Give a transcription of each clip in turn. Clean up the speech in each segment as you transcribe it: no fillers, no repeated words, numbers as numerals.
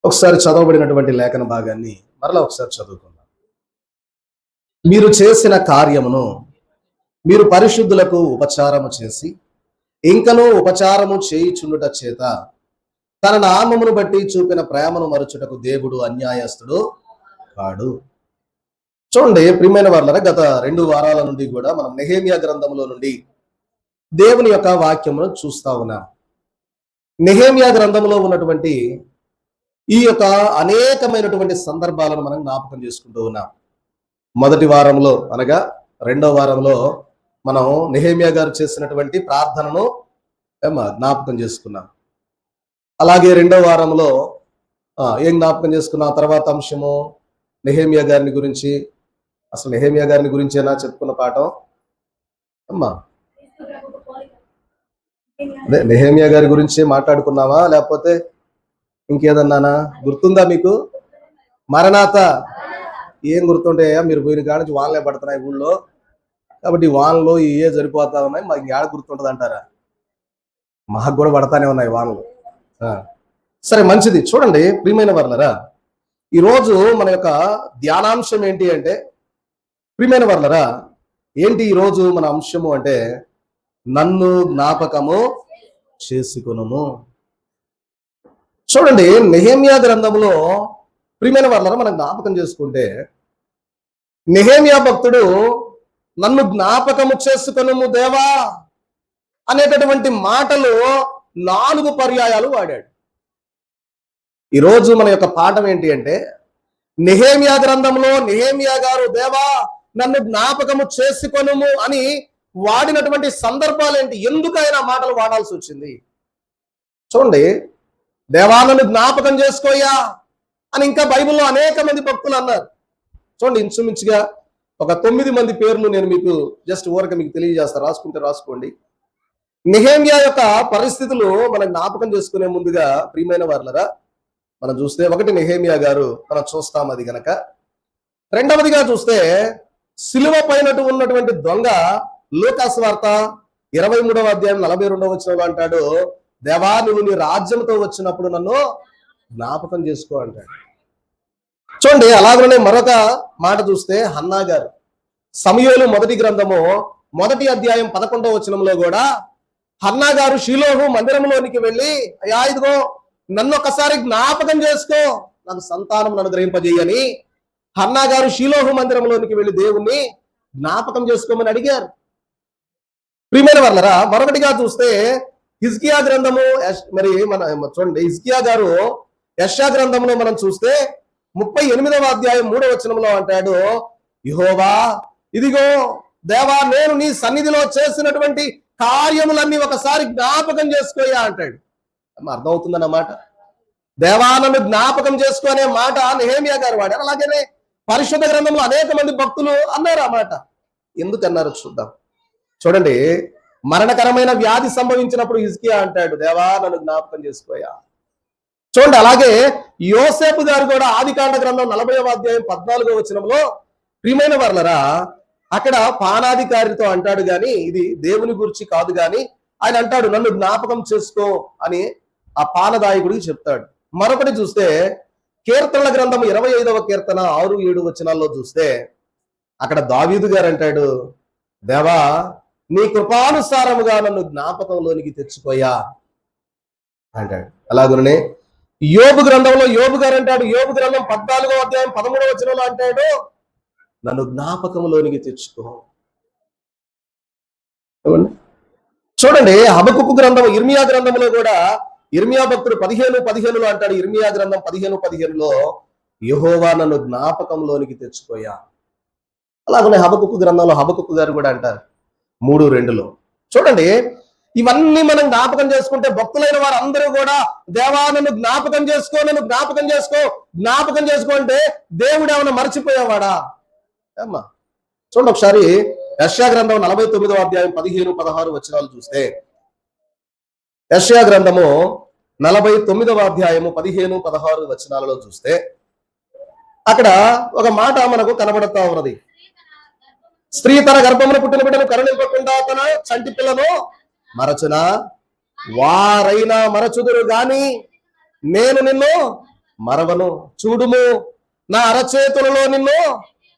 ఒకసారి చదవబడినటువంటి లేఖన భాగాన్ని మరలా ఒకసారి చదువుకుందాం. మీరు చేసిన కార్యమును మీరు పరిశుద్ధులకు ఉపచారము చేసి ఇంకనూ ఉపచారము చేయుచుండుట చేత తన నామమును బట్టి చూపిన ప్రేమను మరుచుటకు దేవుడు అన్యాయస్తుడు కాడు. చూడండి ప్రియమైన వాళ్ళరా, గత 2 వారాల నుండి కూడా మనం నెహెమ్యా గ్రంథంలో నుండి దేవుని యొక్క వాక్యమును చూస్తా ఉన్నాం. నెహెమ్యా గ్రంథంలో ఉన్నటువంటి ఈ యొక్క అనేకమైనటువంటి సందర్భాలను మనం జ్ఞాపకం చేసుకుంటూ ఉన్నాం. మొదటి వారంలో అనగా 2వ వారంలో మనం నెహెమ్యా గారు చేసినటువంటి ప్రార్థనను జ్ఞాపకం చేసుకున్నాం. అలాగే 2వ వారంలో ఏం జ్ఞాపకం చేసుకున్నాం? తర్వాత అంశము నెహెమ్యా గారిని గురించి, అసలు నెహెమ్యా గారిని గురించేనా చెప్పుకున్న పాఠం అదే నెహెమ్యా గారి గురించి మాట్లాడుకున్నావా, లేకపోతే ఇంకేదన్నానా? గుర్తుందా మీకు? మరణాత ఏం గుర్తుంటాయా? మీరు పోయిన కాడ నుంచి వానలే పడుతున్నాయి ఊళ్ళో, కాబట్టి వానలో ఏ సరిపోతా ఉన్నాయి, మాకు ఇంకేడ గుర్తుంటది అంటారా? మాకు కూడా పడతానే ఉన్నాయి వానలు. సరే, మంచిది. చూడండి ప్రియమైన వర్లరా, ఈరోజు మన యొక్క ధ్యానాంశం ఏంటి అంటే, ప్రియమైన వర్లరా, ఏంటి ఈరోజు మన అంశము అంటే, నన్ను జ్ఞాపకము చేసుకొనుము. చూడండి నెహెమ్యా గ్రంథంలో ప్రియమైన వర్లరా మనం జ్ఞాపకం చేసుకుంటే, నెహెమ్యా భక్తుడు నన్ను జ్ఞాపకము చేసుకొనుము దేవా అనేటటువంటి మాటలు 4 పర్యాయాలు వాడాడు. ఈరోజు మన యొక్క పాఠం ఏంటి అంటే, నెహెమ్యా గ్రంథంలో నెహెమ్యా గారు దేవా నన్ను జ్ఞాపకము చేసుకొనుము అని వాడినటువంటి సందర్భాలు ఏంటి? ఎందుకు ఆయన మాటలు వాడాల్సి వచ్చింది? చూడండి, దేవా నన్ను జ్ఞాపకం చేసుకోయా అని ఇంకా బైబిల్లో అనేక మంది భక్తులు అన్నారు. చూడండి, ఇంచుమించుగా ఒక 9 మంది పేర్లు నేను మీకు జస్ట్ ఊరక మీకు తెలియజేస్తాను, రాసుకుంటే రాసుకోండి. నెహెమ్యా యొక్క పరిస్థితులు మనం జ్ఞాపకం చేసుకునే ముందుగా ప్రియమైన వారలరా మనం చూస్తే, ఒకటి నెహెమ్యా గారు మనం చూస్తాం అది గనక. రెండవదిగా చూస్తే సిలువ పైనటు ఉన్నటువంటి దొంగ లూకాసు వార్త 23వ అధ్యాయం 42వ వచనంలో అంటాడు, దేవా నువ్వు నీ రాజ్యంతో వచ్చినప్పుడు నన్ను జ్ఞాపకం చేసుకో అంటాడు. చూడండి, అలాగనే మరొక మాట చూస్తే హన్నా గారు సమూయేలు మొదటి గ్రంథము 1వ అధ్యాయం 11వ వచనంలో కూడా హన్నా గారు షీలోహు మందిరంలోనికి వెళ్ళి, అయ్యా ఇదిగో నన్ను ఒకసారి జ్ఞాపకం చేసుకో, నాకు సంతానం అనుగ్రహింపజేయని హన్నా గారు షీలోహు మందిరంలోనికి వెళ్ళి దేవుణ్ణి జ్ఞాపకం చేసుకోమని అడిగారు. ప్రియమైన వాళ్ళరా, మరొకటిగా చూస్తే హిజ్కియా గ్రంథము, మరి మన చూడండి హిజ్కియా గారు యెషయా గ్రంథంలో మనం చూస్తే 38వ అధ్యాయం 3వ వచనంలో అంటాడు, యెహోవా ఇదిగో దేవా నేను నీ సన్నిధిలో చేసినటువంటి కార్యములన్నీ ఒకసారి జ్ఞాపకం చేసుకోయా అంటాడు. అర్థమవుతుందన్నమాట. దేవా నన్ను జ్ఞాపకం చేసుకునే మాట నెహెమ్యా గారు వాడారు. అలాగనే పరిశుద్ధ గ్రంథంలో అనేక మంది భక్తులు అన్నారు ఆ మాట. ఎందుకు అన్నారు చూద్దాం. చూడండి, మరణకరమైన వ్యాధి సంభవించినప్పుడు హిజ్కియా అంటాడు, దేవా నన్ను జ్ఞాపకం చేసుకోయా. చూడండి, అలాగే యోసేపు గారు కూడా ఆదికాండ గ్రంథం 40వ అధ్యాయం 14వ వచనంలో ప్రియమైన వర్లరా అక్కడ పానాధికారితో అంటాడు, గాని ఇది దేవుని గురించి కాదు, గాని ఆయన అంటాడు నన్ను జ్ఞాపకం చేసుకో అని ఆ పానదాయకుడికి చెప్తాడు. మరొకటి చూస్తే కీర్తనల గ్రంథం 25వ కీర్తన 6-7 వచనాల్లో చూస్తే అక్కడ దావీదు గారు అంటాడు, దేవా నీ కృపానుసారముగా నన్ను జ్ఞాపకంలోనికి తెచ్చుకోయా అంటాడు. అలాగనే యోబు గ్రంథంలో యోబు గారు అంటాడు, యోబు గ్రంథం 14వ అధ్యాయం 13వ వచనంలో అంటాడు, నన్ను జ్ఞాపకంలోనికి తెచ్చుకో. చూడండి, హబక్కుకు గ్రంథం ఇర్మియా గ్రంథంలో కూడా ఇర్మియా భక్తుడు 15:15లో అంటాడు, ఇర్మియా గ్రంథం 15:15లో యెహోవా నన్ను జ్ఞాపకంలోనికి తెచ్చుకోయా. అలాగనే హబక్కుకు గ్రంథంలో హబక్కుకు గారు కూడా అంటారు 3:2లో. చూడండి, ఇవన్నీ మనం జ్ఞాపకం చేసుకుంటే భక్తులైన వారు అందరూ కూడా దేవా నన్ను జ్ఞాపకం చేసుకో, నన్ను జ్ఞాపకం చేసుకో, జ్ఞాపకం చేసుకో అంటే దేవుడు ఏమైనా మర్చిపోయేవాడా అమ్మా? చూడండి ఒకసారి యెషయా గ్రంథం 49వ అధ్యాయం 15-16 వచనాలు చూస్తే, యెషయా గ్రంథము 49వ అధ్యాయము 15-16 వచనాలలో చూస్తే అక్కడ ఒక మాట మనకు కనబడతా ఉన్నది. స్త్రీ తన గర్భమున పుట్టిన బిడ్డను కరుణింపకుండా తన చంటి పిల్లను మరచునా? వారైనా మరచుదురు గాని నేను నిన్ను మరవను. చూడుము, నా అరచేతులలో నిన్ను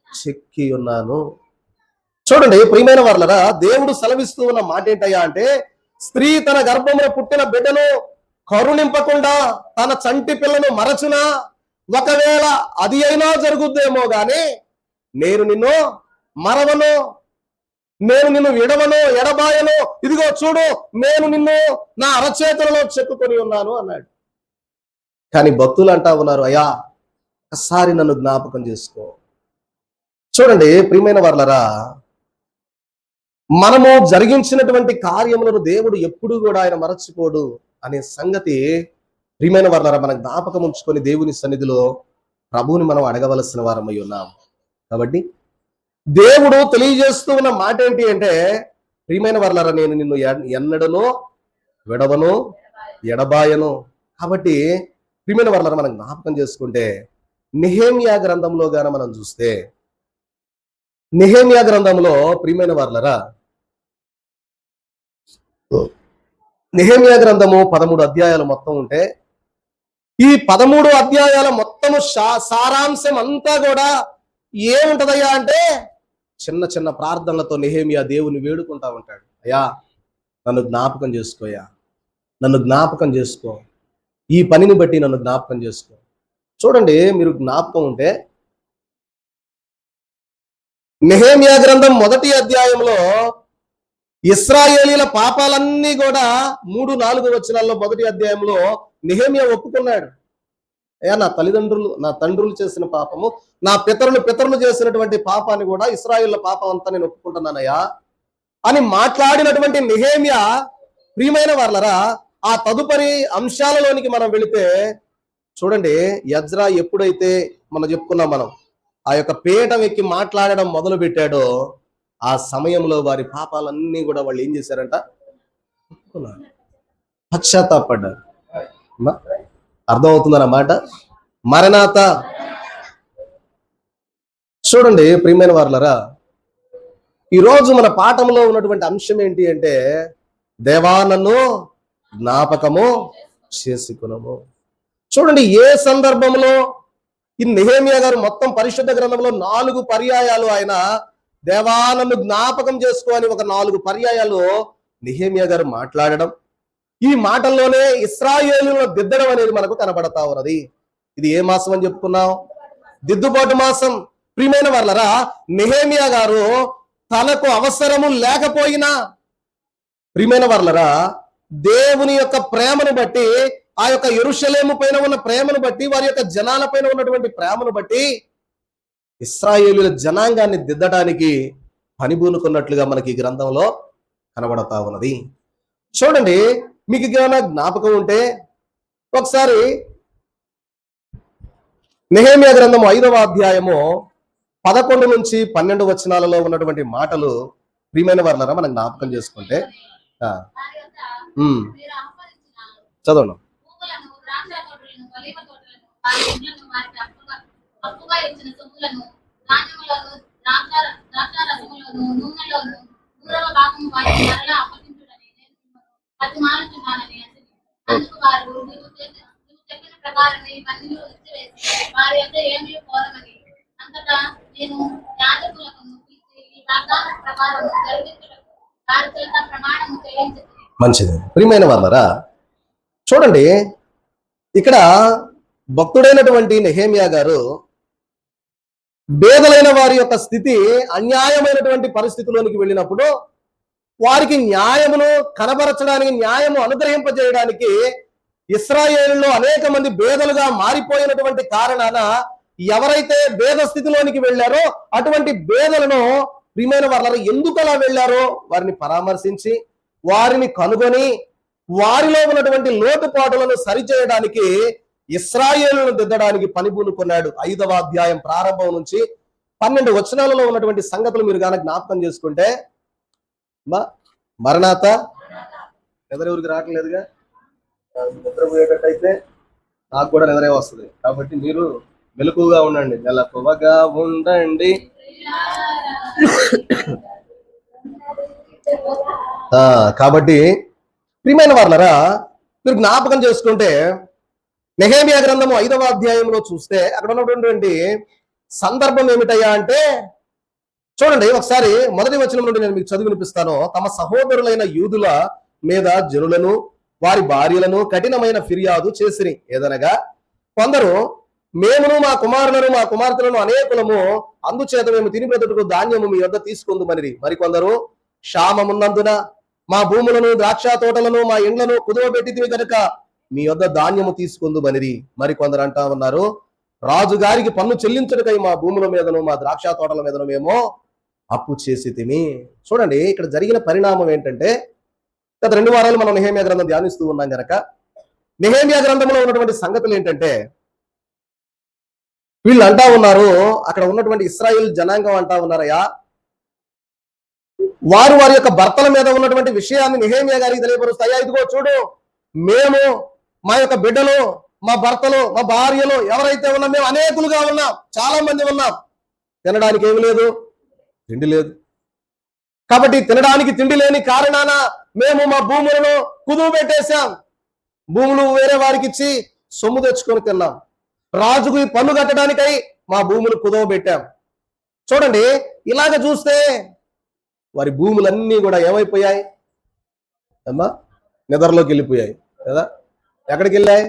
చెక్కి ఉన్నాను. చూడండి ప్రియమైన వారలారా, దేవుడు సెలవిస్తూ ఉన్న మాట ఏంటయ్యా అంటే, స్త్రీ తన గర్భంలో పుట్టిన బిడ్డను కరుణింపకుండా తన చంటి పిల్లను మరచునా, ఒకవేళ అది అయినా జరుగుద్దేమో గాని నేను నిన్ను మరవను, నేను నిన్ను విడవను, ఎడబాయను. ఇదిగో చూడు, నేను నిన్ను నా అరచేతులలో చెక్కుకొని ఉన్నాను అన్నాడు. కానీ భక్తులు అంటా ఉన్నారు, అయ్యా ఒకసారి నన్ను జ్ఞాపకం చేసుకో. చూడండి ప్రియమైన వారలారా, మనము జరిగించినటువంటి కార్యములను దేవుడు ఎప్పుడు కూడా ఆయన మరచిపోడు అనే సంగతి ప్రియమైన వారలారా మనం జ్ఞాపకం ఉంచుకొని దేవుని సన్నిధిలో ప్రభువుని మనం అడగవలసిన వారమై ఉన్నాం. కాబట్టి దేవుడు తెలియజేస్తూ ఉన్న మాట ఏంటి అంటే, ప్రియమైన వారలారా నేను నిన్ను ఎన్నడను విడవను, ఎడబాయను. కాబట్టి ప్రియమైన వారలారా మనం జ్ఞాపకం చేసుకుంటే, నెహెమ్యా గ్రంథంలో గాన మనం చూస్తే, నెహెమ్యా గ్రంథంలో ప్రియమైన వారలారా, నెహెమ్యా గ్రంథము 13 అధ్యాయాలు మొత్తం ఉంటే, ఈ 13 అధ్యాయాల మొత్తము సారాంశం అంతా కూడా ఏముంటదయ్యా అంటే, చిన్న చిన్న ప్రార్థనలతో నెహెమ్యా దేవుని వేడుకుంటా ఉంటాడు. అయ్యా నన్ను జ్ఞాపకం చేసుకోయా, నన్ను జ్ఞాపకం చేసుకో, ఈ పనిని బట్టి నన్ను జ్ఞాపకం చేసుకో. చూడండి, మీరు జ్ఞాపకం ఉంటే నెహెమ్యా గ్రంథం 1వ అధ్యాయంలో ఇశ్రాయేలీల పాపాలన్నీ కూడా 3-4 వచనాల్లో 1వ అధ్యాయంలో నెహెమ్యా ఒప్పుకున్నాడు. అయ్యా నా తండ్రులు చేసిన పాపము, నా పితరులు చేసినటువంటి పాపాన్ని కూడా, ఇశ్రాయేళ్ల పాపం అంతా నేను ఒప్పుకుంటున్నానయ్యా అని మాట్లాడినటువంటి నెహెమ్యా ప్రియమైన వారలారా, ఆ తదుపరి అంశాలలోనికి మనం వెళితే చూడండి, ఎజ్రా ఎప్పుడైతే మనం చెప్పుకున్నాం, మనం ఆ యొక్క పీఠం ఎక్కి మాట్లాడడం మొదలు పెట్టాడో ఆ సమయంలో వారి పాపాలన్నీ కూడా వాళ్ళు ఏం చేశారంట, పశ్చాత్తాపడ్డారు. అర్థమవుతుందన్నమాట. మరణాత. చూడండి ప్రియమైన వారలారా, ఈరోజు మన పాఠంలో ఉన్నటువంటి అంశం ఏంటి అంటే, దేవా నన్ను జ్ఞాపకము చేసుకునము. చూడండి, ఏ సందర్భంలో ఈ నెహెమ్యా గారు మొత్తం పరిశుద్ధ గ్రంథంలో 4 పర్యాయాలు ఆయన దేవా నన్ను జ్ఞాపకం చేసుకో అని ఒక 4 పర్యాయాలు నెహెమ్యా గారు మాట్లాడడం, ఈ మాటల్లోనే ఇశ్రాయేలును దిద్దడం అనేది మనకు కనబడతా ఉన్నది. ఇది ఏ మాసం అని చెప్పుకున్నాం? దిద్దుబాటు మాసం. ప్రియమైన వారలారా, నెహెమ్యా గారు తనకు అవసరము లేకపోయినా, ప్రియమైన వారలారా, దేవుని యొక్క ప్రేమను బట్టి, ఆ యొక్క యెరూషలేము పైన ఉన్న ప్రేమను బట్టి, వారి యొక్క జనాల పైన ఉన్నటువంటి ప్రేమను బట్టి ఇశ్రాయేలుల జనాంగాన్ని దిద్దడానికి పనిబూనుకున్నట్లుగా మనకి ఈ గ్రంథంలో కనబడతా ఉన్నది. చూడండి, మీకు ఏమైనా జ్ఞాపకం ఉంటే ఒకసారి నెహెమ్యా గ్రంథం 5వ అధ్యాయము 11 నుంచి 12 వచనాలలో ఉన్నటువంటి మాటలు ప్రియమైన వారలారా మనం జ్ఞాపకం చేసుకుంటే, చదవండి. మంచిది. ప్రియమైన వారలారా, చూడండి, ఇక్కడ భక్తుడైనటువంటి నెహెమ్యా గారు పేదలైన వారి యొక్క స్థితి అన్యాయమైనటువంటి పరిస్థితిలోనికి వెళ్ళినప్పుడు వారికి న్యాయమును కనబరచడానికి, న్యాయము అనుగ్రహింపజేయడానికి ఇశ్రాయేలులో అనేక మంది పేదలుగా మారిపోయినటువంటి కారణాన ఎవరైతే పేద స్థితిలోనికి వెళ్ళారో అటువంటి పేదలను ప్రియమైన వారలారా ఎందుకు అలా వెళ్ళారో వారిని పరామర్శించి, వారిని కనుగొని, వారిలో ఉన్నటువంటి లోటుపాటులను సరిచేయడానికి, ఇశ్రాయేలును దిద్దడానికి పనిబూనుకున్నాడు. 5వ అధ్యాయం ప్రారంభం నుంచి 12 వచనాలలో ఉన్నటువంటి సంగతులు మీరు కనుక జ్ఞాపకం చేసుకుంటే, మరణాత నిద్రెవరికి రావట్లేదుగా, నిద్రపోయేటట్టయితే నాకు కూడా నిద్రే వస్తుంది. కాబట్టి మీరు మెలకుగా ఉండండి, మెలకువగా ఉండండి. కాబట్టి ప్రియమైన వారలారా మీరు జ్ఞాపకం చేసుకుంటే, నెహెమ్యా గ్రంథము 5వ అధ్యాయంలో చూస్తే అక్కడ ఉన్నటువంటి సందర్భం ఏమిటయ్యా అంటే, చూడండి ఒకసారి మొదటి వచనం నుండి నేను మీకు చదివి వినిపిస్తాను. తమ సహోదరులైన యూదుల మీద జనులను వారి భార్యలను కఠినమైన ఫిర్యాదు చేసిరి. ఏదనగా కొందరు మేమును మా కుమారులను మా కుమార్తెలను అనేకులము అందుచేత మేము తిని బ్రతుకు ధాన్యము మీ వద్ద తీసుకుందుమనిరి. మరికొందరు క్షామమున్నందున మా భూములను ద్రాక్ష తోటలను మా ఇండ్లను కుదువబెట్టితివి కనుక మీ వద్ద ధాన్యము తీసుకుందుమనిరి. మరికొందరు అంటా ఉన్నారు, రాజుగారికి పన్ను చెల్లించడకై మా భూముల మీదను మా ద్రాక్ష తోటల మీదను మేము అప్పు చేసి తిని. చూడండి ఇక్కడ జరిగిన పరిణామం ఏంటంటే, గత 2 వారాలు మనం నెహెమ్యా గ్రంథం ధ్యానిస్తూ ఉన్నాం గనక నెహెమ్యా గ్రంథంలో ఉన్నటువంటి సంగతులు ఏంటంటే, వీళ్ళు అంటా ఉన్నారు, అక్కడ ఉన్నటువంటి ఇశ్రాయేల్ జనాంగం అంటా ఉన్నారయ్యా, వారు వారి యొక్క భర్తల మీద ఉన్నటువంటి విషయాన్ని నెహెమ్యా గారికి తెలియపరుస్తాయా, ఇదిగో చూడు మేము మా యొక్క బిడ్డలు మా భర్తలు మా భార్యలు ఎవరైతే ఉన్నాం మేము అనేకులుగా ఉన్నాం, చాలా మంది ఉన్నాం, తినడానికి ఏమి లేదు, తిండి లేదు. కాబట్టి తినడానికి తిండి లేని కారణాన మేము మా భూములను కుదువు పెట్టేశాం, భూములు వేరే వారికి ఇచ్చి సొమ్ము తెచ్చుకొని తిన్నాం, రాజుకు ఈ పన్ను కట్టడానికై మా భూములు కుదువ పెట్టాం. చూడండి ఇలాగ చూస్తే వారి భూములన్నీ కూడా ఏమైపోయాయి అమ్మా, నిద్రలోకి వెళ్ళిపోయాయి కదా. ఎక్కడికి వెళ్ళాయి?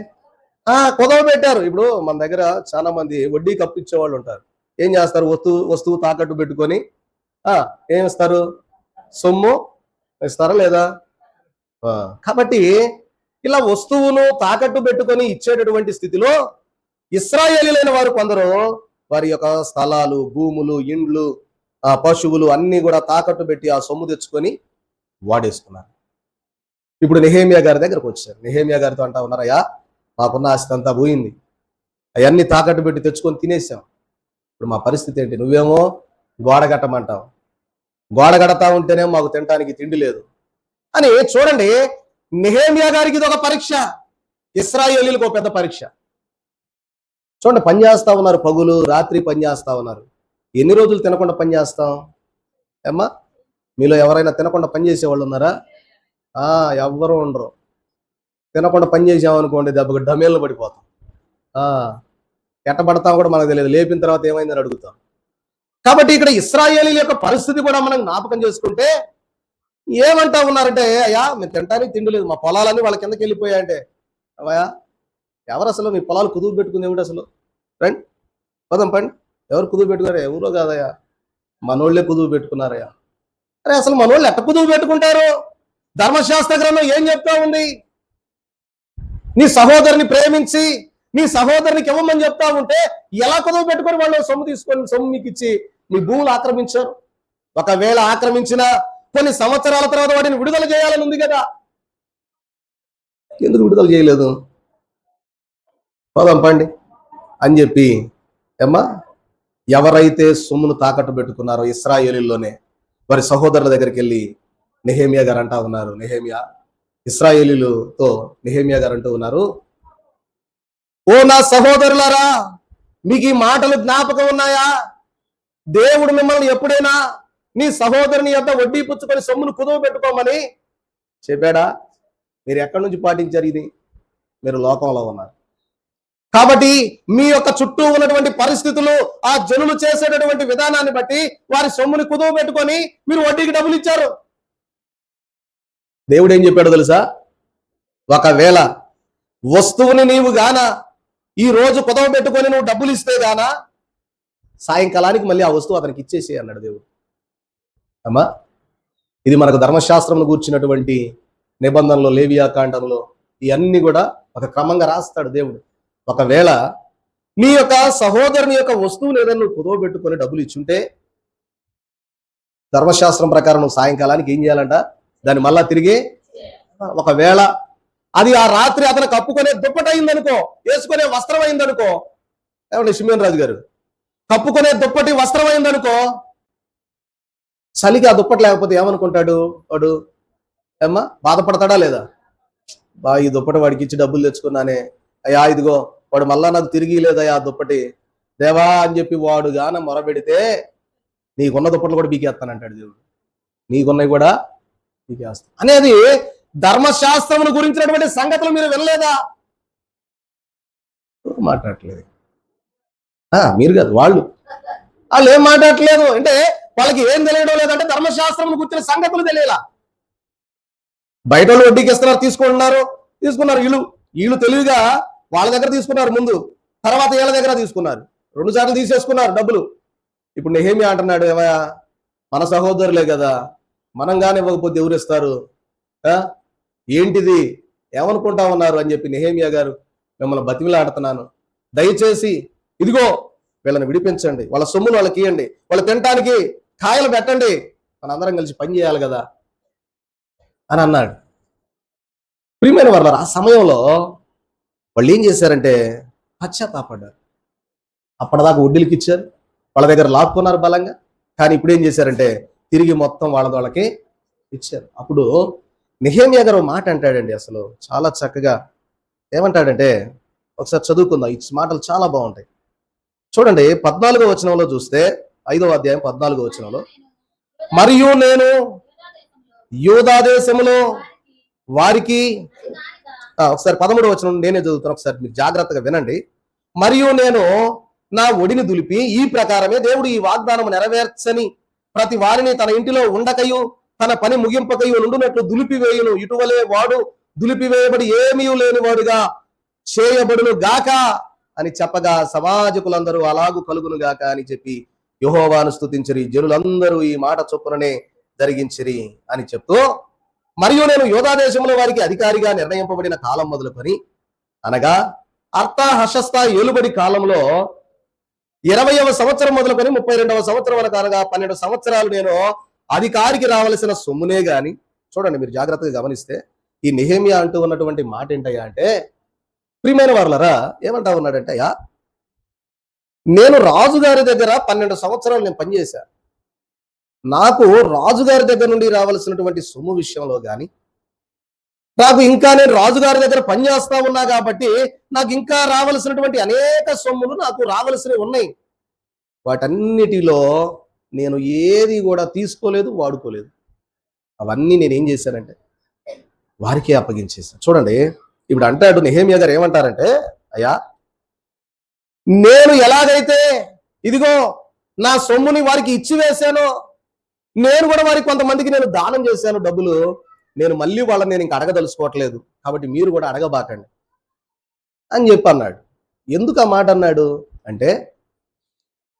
కుదవ పెట్టారు. ఇప్పుడు మన దగ్గర చాలా మంది వడ్డీకి అప్పిచ్చే వాళ్ళు ఉంటారు. ఏం చేస్తారు? వస్తువు తాకట్టు పెట్టుకొని ఏమిస్తారు? సొమ్ము ఇస్తారా లేదా? కాబట్టి ఇలా వస్తువును తాకట్టు పెట్టుకొని ఇచ్చేటటువంటి స్థితిలో ఇశ్రాయేలీలైన వారు కొందరు వారి యొక్క స్థలాలు, భూములు, ఇండ్లు, పశువులు అన్ని కూడా తాకట్టు పెట్టి ఆ సొమ్ము తెచ్చుకొని వాడేసుకున్నారు. ఇప్పుడు నెహెమ్యా గారి దగ్గరకు వచ్చారు. నెహెమ్యా గారితో అంటా ఉన్నారయ్యా, మాకున్న ఆస్తి అంతా పోయింది, అవన్నీ తాకట్టు పెట్టి తెచ్చుకొని తినేసాం, ఇప్పుడు మా పరిస్థితి ఏంటి? నువ్వేమో గోడ కట్టమంటావు, గోడ కడతా ఉంటేనే మాకు తినడానికి తిండి లేదు అని. చూడండి నెహెమ్యా గారికి ఇది ఒక పరీక్ష, ఇశ్రాయేలీలకు ఒక పెద్ద పరీక్ష. చూడండి పని చేస్తా ఉన్నారు, పగులు రాత్రి పని చేస్తా ఉన్నారు. ఎన్ని రోజులు తినకుండా పని చేస్తాం ఏమ్మా? మీలో ఎవరైనా తినకుండా పని చేసేవాళ్ళు ఉన్నారా? ఎవ్వరూ ఉండరు. తినకుండా పని చేసామనుకోండి దెబ్బకి డమేళ్ళు పడిపోతాం. ఎట్ట పడతాం కూడా మనకు తెలియదు, లేపిన తర్వాత ఏమైందని అడుగుతాం. కాబట్టి ఇక్కడ ఇశ్రాయేలీల యొక్క పరిస్థితి కూడా మనం జ్ఞాపకం చేసుకుంటే ఏమంటా ఉన్నారంటే, అయ్యా మేము తినడానికి తిండి లేదు, మా పొలాలన్నీ వాళ్ళ కిందకి వెళ్ళిపోయాయంటే, అయ్యా ఎవరు అసలు మీ పొలాలు కుదువు పెట్టుకుంది ఏమిటి అసలు? రండి పదం పండి. ఎవరు కుదువు పెట్టుకున్నారా? ఎవరో కాదయ్యా, మనోళ్లే కుదువు పెట్టుకున్నారయ్యా. అరే అసలు మనోళ్ళు ఎట్ట కుదువు పెట్టుకుంటారు? ధర్మశాస్త్ర గ్రంథం ఏం చెప్తా ఉంది? నీ సహోదరుని ప్రేమించి నీ సహోదరునికి ఇవ్వమని చెప్తా ఉంటే ఎలా కుదువు పెట్టుకొని వాళ్ళు సొమ్ము తీసుకొని సొమ్ము మీకు ఇచ్చి మీ భూములు ఆక్రమించారు? ఒకవేళ ఆక్రమించిన కొన్ని సంవత్సరాల తర్వాత వాటిని విడుదల చేయాలని ఉంది కదా, ఎందుకు విడుదల చేయలేదు? పోదాం పండి అని చెప్పి ఏమ్మా, ఎవరైతే సొమ్మును తాకట్టు పెట్టుకున్నారో ఇశ్రాయేలీల్లోనే వారి సహోదరుల దగ్గరికి వెళ్ళి నెహెమ్యా గారు అంటా ఉన్నారు, ఇశ్రాయేలీలతో నెహెమ్యా గారు అంటూ ఉన్నారు, ఓ నా సహోదరులారా, మీకు ఈ మాటలు జ్ఞాపకం ఉన్నాయా? దేవుడు మిమ్మల్ని ఎప్పుడైనా నీ సహోదరుని యొక్క వడ్డీ పుచ్చుకొని సొమ్మును కుదువ పెట్టుకోమని చెప్పాడా? మీరు ఎక్కడి నుంచి పాటించారు ఇది? మీరు లోకంలో ఉన్నారు. కాబట్టి మీ యొక్క చుట్టూ ఉన్నటువంటి పరిస్థితులు, ఆ జనులు చేసేటటువంటి విధానాన్ని బట్టి వారి సొమ్ముని కుదువ పెట్టుకొని మీరు వడ్డీకి డబ్బులు ఇచ్చారు. దేవుడు ఏం చెప్పాడో తెలుసా? ఒకవేళ వస్తువుని నీవు గాన ఈ రోజు కుదవ పెట్టుకొని నువ్వు డబ్బులు ఇస్తే గాన సాయంకాలానికి మళ్ళీ ఆ వస్తువు అతనికి ఇచ్చేసి అన్నాడు దేవుడు. అమ్మా, ఇది మనకు ధర్మశాస్త్రంలో కూర్చున్నటువంటి నిబంధనలు, లేవియా కాండంలో ఇవన్నీ కూడా ఒక క్రమంగా రాస్తాడు దేవుడు. ఒకవేళ నీ యొక్క సహోదరుని యొక్క వస్తువుని ఏదైనా నువ్వు కుదవ పెట్టుకొని డబ్బులు ఇచ్చుంటే ధర్మశాస్త్రం ప్రకారం నువ్వు సాయంకాలానికి ఏం చేయాలంట? దాన్ని మళ్ళా తిరిగి, ఒకవేళ అది ఆ రాత్రి అతను కప్పుకునే దుప్పటి అయిందనుకో, వేసుకునే వస్త్రం అయిందనుకో, ఏమండి సిమియన్ రాజు గారు, కప్పుకునే దుప్పటి వస్త్రం అయిందనుకో, చలికి ఆ దుప్పటి లేకపోతే ఏమనుకుంటాడు వాడు? ఏమ్మా బాధపడతాడా లేదా? ఈ దుప్పటి వాడికి ఇచ్చి డబ్బులు తెచ్చుకున్నానే, అయ్యా ఇదిగో వాడు మళ్ళా నాకు తిరిగి లేదయ్యా దుప్పటి దేవా అని చెప్పి వాడు గాన మొరబెడితే నీకున్న దుప్పట్లు కూడా బీకేస్తానంటాడు దేవుడు. నీకున్నవి కూడా బీకేస్తా అనేది ధర్మశాస్త్రమును గురించినటువంటి సంగతులు మీరు వినలేదా? మాట్లాడట్లేదు. మీరు కాదు, వాళ్ళు ఏం మాట్లాడట్లేదు. అంటే వాళ్ళకి ఏం తెలియడం లేదంటే ధర్మశాస్త్రం గుర్తిన సంగతులు తెలియలా. బయట వాళ్ళు వడ్డీకి ఇస్తున్నారు, తీసుకున్నారు. వీళ్ళు తెలివిగా వాళ్ళ దగ్గర తీసుకున్నారు ముందు, తర్వాత వీళ్ళ దగ్గర తీసుకున్నారు, 2 సార్లు తీసేసుకున్నారు డబ్బులు. ఇప్పుడు నెహెమ్యా అంటున్నాడు, ఏమయ్యా మన సహోదరులే కదా, మనం కానీ ఇవ్వకపోతే ఎవరు ఇస్తారు, ఏంటిది, ఏమనుకుంటా ఉన్నారు అని చెప్పి నెహెమ్యా గారు మిమ్మల్ని బతిమిలాడుతున్నాను, దయచేసి ఇదిగో వీళ్ళని విడిపించండి, వాళ్ళ సొమ్ములు వాళ్ళకి ఇవ్వండి, వాళ్ళు తినటానికి కాయలు పెట్టండి, మనందరం కలిసి పని చేయాలి కదా అని అన్నాడు. ప్రియమైన వారు, ఆ సమయంలో వాళ్ళు ఏం చేశారంటే పశ్చాత్తాపడ్డారు. అప్పటిదాకా వడ్డీలకి ఇచ్చారు, వాళ్ళ దగ్గర లాక్కున్నారు బలంగా, కానీ ఇప్పుడు ఏం చేశారంటే తిరిగి మొత్తం వాళ్ళకి ఇచ్చారు. అప్పుడు నెహెమ్యా గారు మాట అంటాడండి, అసలు చాలా చక్కగా ఏమంటాడంటే, ఒకసారి చదువుకుందాం, ఈ మాటలు చాలా బాగుంటాయి. చూడండి 14వ వచనంలో చూస్తే, 5వ అధ్యాయం 14వ వచనంలో, మరియు నేను యూదా దేశములో వారికి, ఒకసారి 13వ వచనం నేనే చదువుతాను, ఒకసారి మీరు జాగ్రత్తగా వినండి. మరియు నేను నా ఒడిని దులిపి ఈ ప్రకారమే దేవుడు ఈ వాగ్దానం నెరవేర్చని ప్రతి వారిని తన ఇంటిలో ఉండకయు తన పని ముగింపకయు నుండునట్లు దులిపివేయును, ఇటువలే వాడు దులిపివేయబడి ఏమీ లేని వాడుగా చేయబడును గాక అని చెప్పగా సమాజకులందరూ అలాగు కలుగును గాక అని చెప్పి యెహోవాను స్తుతించిరి, జనులందరూ ఈ మాట చొప్పుననే జరిగించిరి అని చెప్తూ, మరియు నేను యూదా దేశంలో వారికి అధికారిగా నిర్ణయింపబడిన కాలం మొదలుకొని, అనగా అర్తహషస్త ఏలుబడి కాలంలో 20వ సంవత్సరం మొదలుకొని 32వ సంవత్సరం వరకు, అనగా 12 సంవత్సరాలు నేను అధికారికి రావలసిన సొమ్మునే గాని. చూడండి, మీరు జాగ్రత్తగా గమనిస్తే ఈ నెహెమ్యా అంటూ ఉన్నటువంటి మాట ఏంటయ్యా అంటే, ప్రియమైన వారలారా, ఏమంటా ఉన్నాడంటే, అయ్యా నేను రాజుగారి దగ్గర 12 సంవత్సరాలు నేను పనిచేశాను, నాకు రాజుగారి దగ్గర నుండి రావాల్సినటువంటి సొమ్ము విషయంలో కానీ, నాకు ఇంకా నేను రాజుగారి దగ్గర పనిచేస్తా ఉన్నా కాబట్టి నాకు ఇంకా రావలసినటువంటి అనేక సొమ్ములు నాకు రావలసినవి ఉన్నాయి. వాటన్నిటిలో నేను ఏది కూడా తీసుకోలేదు, వాడుకోలేదు. అవన్నీ నేను ఏం చేశానంటే వారికే అప్పగించేశాను. చూడండి, ఇప్పుడు అంటాడు నెహెమ్యా గారు, ఏమంటారంటే, అయ్యా నేను ఎలాగైతే ఇదిగో నా సొమ్ముని వారికి ఇచ్చి వేశానో, నేను కూడా వారికి కొంతమందికి నేను దానం చేశాను డబ్బులు, నేను మళ్ళీ వాళ్ళని నేను ఇంకా అడగదలుచుకోవట్లేదు, కాబట్టి మీరు కూడా అడగబాకండి అని చెప్పి అన్నాడు. ఎందుకు ఆ మాట అన్నాడు అంటే,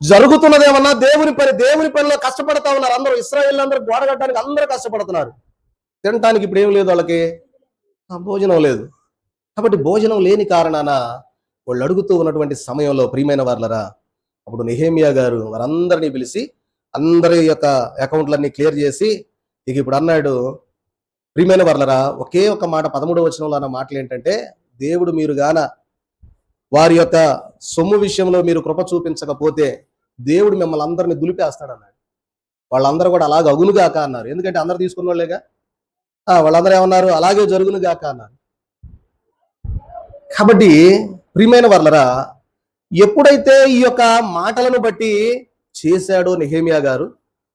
జరుగుతున్నదేమన్నా దేవుని పనిలో కష్టపడతా ఉన్నారు అందరూ. ఇశ్రాయేలు అందరూ గోడ కట్టడానికి అందరూ కష్టపడుతున్నారు, తినటానికి ఇప్పుడు ఏం లేదు, వాళ్ళకి భోజనం లేదు. కాబట్టి భోజనం లేని కారణాన వాళ్ళు అడుగుతూ ఉన్నటువంటి సమయంలో, ప్రియమైన వార్లరా, అప్పుడు నెహెమ్యా గారు వారందరినీ పిలిచి అందరి యొక్క అకౌంట్లన్నీ క్లియర్ చేసి, ఇక ఇప్పుడు అన్నాడు, ప్రియమైన వార్లరా, ఒకే ఒక మాట 13వ వచనంలో అన్న మాటలు ఏంటంటే, దేవుడు మీరు గాన వారి యొక్క సొమ్ము విషయంలో మీరు కృప చూపించకపోతే దేవుడు మిమ్మల్ని అందరినీ దులిపేస్తాడు అన్నాడు. వాళ్ళందరూ కూడా అలాగే అగునుగాక అన్నారు, ఎందుకంటే అందరు తీసుకున్న వాళ్ళేగా. వాళ్ళందరూ ఏమన్నారు, అలాగే జరుగునుగాక అన్నారు. కాబట్టి ప్రియమైన వార్లరా, ఎప్పుడైతే ఈ యొక్క మాటలను బట్టి చేశాడో నెహెమ్యా గారు,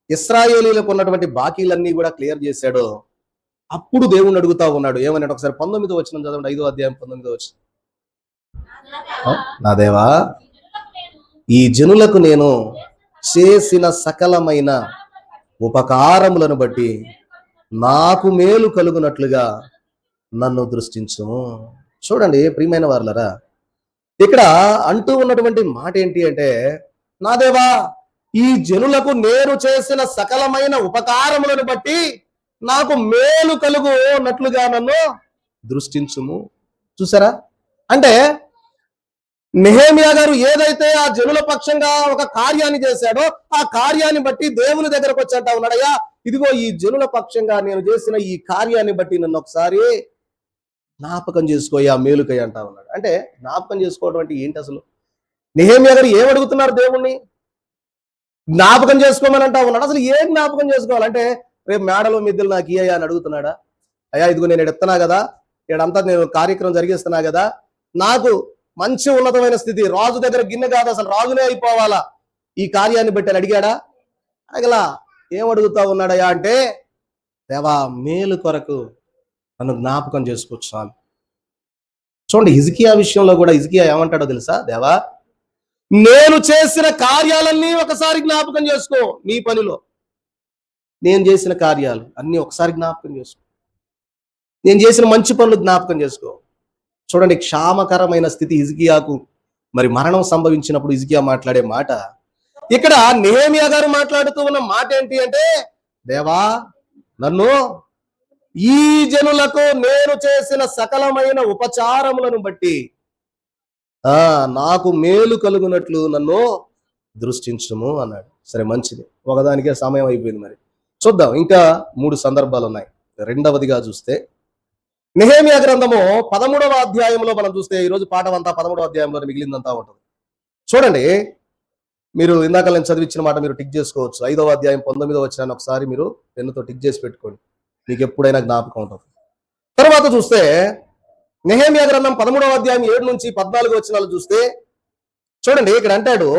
ఇశ్రాయేలీలకు ఉన్నటువంటి బాకీలన్నీ కూడా క్లియర్ చేశాడో, అప్పుడు దేవుణ్ణి అడుగుతా ఉన్నాడు. ఏమన్నాడు, ఒకసారి 19వ వచనం చదవండి, 5వ అధ్యాయం 19వ వచనం. నా దేవా, ఈ జనులకు నేను చేసిన సకలమైన ఉపకారములను బట్టి నాకు మేలు కలుగునట్లుగా నన్ను దృష్టించుము. చూడండి ప్రియమైన వారలారా, ఇక్కడ అంటూ ఉన్నటువంటి మాట ఏంటి అంటే, నా దేవా, ఈ జనులకు నేను చేసిన సకలమైన ఉపకారములను బట్టి నాకు మేలు కలుగునట్లుగా నన్ను దృష్టించుము. చూసారా, అంటే నెహెమ్యా గారు ఏదైతే ఆ జనుల పక్షంగా ఒక కార్యాన్ని చేశాడో, ఆ కార్యాన్ని బట్టి దేవుని దగ్గరకు వచ్చి అంటా ఉన్నాడయ్యా, ఇదిగో ఈ జనుల పక్షంగా నేను చేసిన ఈ కార్యాన్ని బట్టి నన్ను ఒకసారి జ్ఞాపకం చేసుకోయా, మేలుకయ్య అంటా ఉన్నాడు. అంటే జ్ఞాపకం చేసుకోవడం అంటే ఏంటి అసలు? నెహెమ్యా గారు ఏమడుగుతున్నారు దేవుణ్ణి? జ్ఞాపకం చేసుకోమని అంటా ఉన్నాడు. అసలు ఏం జ్ఞాపకం చేసుకోవాలంటే, రేపు మేడలో మిద్దెలు నాకు ఇయ్యా అని అడుగుతున్నాడా? అయ్యా ఇదిగో నేను ఎడుతున్నా కదా, ఇక్కడంతా నేను కార్యక్రమం జరిగిస్తున్నా కదా, నాకు మంచి ఉన్నతమైన స్థితి, రాజు దగ్గర గిన్నె కాదు, అసలు రాజునే అయిపోవాలా, ఈ కార్యాన్ని బట్టి అని అడిగాడా? అడగలా. ఏమడుగుతా ఉన్నాడయ్యా అంటే, దేవా మేలు కొరకు నన్ను జ్ఞాపకం చేసుకోవచ్చు చాలు. చూడండి, హిజ్కియా విషయంలో కూడా హిజ్కియా ఏమంటాడో తెలుసా? దేవా, నేను చేసిన కార్యాలన్నీ ఒకసారి జ్ఞాపకం చేసుకో. నీ పనిలో నేను చేసిన కార్యాలు అన్నీ ఒకసారి జ్ఞాపకం చేసుకో. నేను చేసిన మంచి పనులు జ్ఞాపకం చేసుకో. చూడండి, క్షామకరమైన స్థితి హిజ్కియాకు మరి మరణం సంభవించినప్పుడు హిజ్కియా మాట్లాడే మాట, ఇక్కడ నెహెమియా గారు మాట్లాడుతూ ఉన్న మాట ఏంటి అంటే, దేవా, నన్ను ఈ జనులకు నేను చేసిన సకలమైన ఉపచారములను బట్టి నాకు మేలు కలుగునట్లు నన్ను దృష్టించుము అన్నాడు. సరే, మంచిది. ఒకదానికే సమయం అయిపోయింది. మరి చూద్దాం, ఇంకా 3 సందర్భాలు ఉన్నాయి. రెండవదిగా చూస్తే నెహెమియా గ్రంథము 13వ అధ్యాయంలో మనం చూస్తే, ఈరోజు పాఠం అంతా 13వ అధ్యాయంలో మిగిలిందంతా ఉంటుంది. చూడండి, మీరు ఇందాక నేను చదివించిన మాట మీరు టిక్ చేసుకోవచ్చు. 5వ అధ్యాయం 19వ వచనాన్ని ఒకసారి మీరు పెన్నుతో టిక్ చేసి పెట్టుకోండి, మీకు ఎప్పుడైనా జ్ఞాపకం ఉంటుంది. తర్వాత చూస్తే నెహెమియా గ్రంథం 13వ అధ్యాయం 7 నుంచి 14 వచనాలు చూస్తే, చూడండి, ఇక్కడ అంటాడు,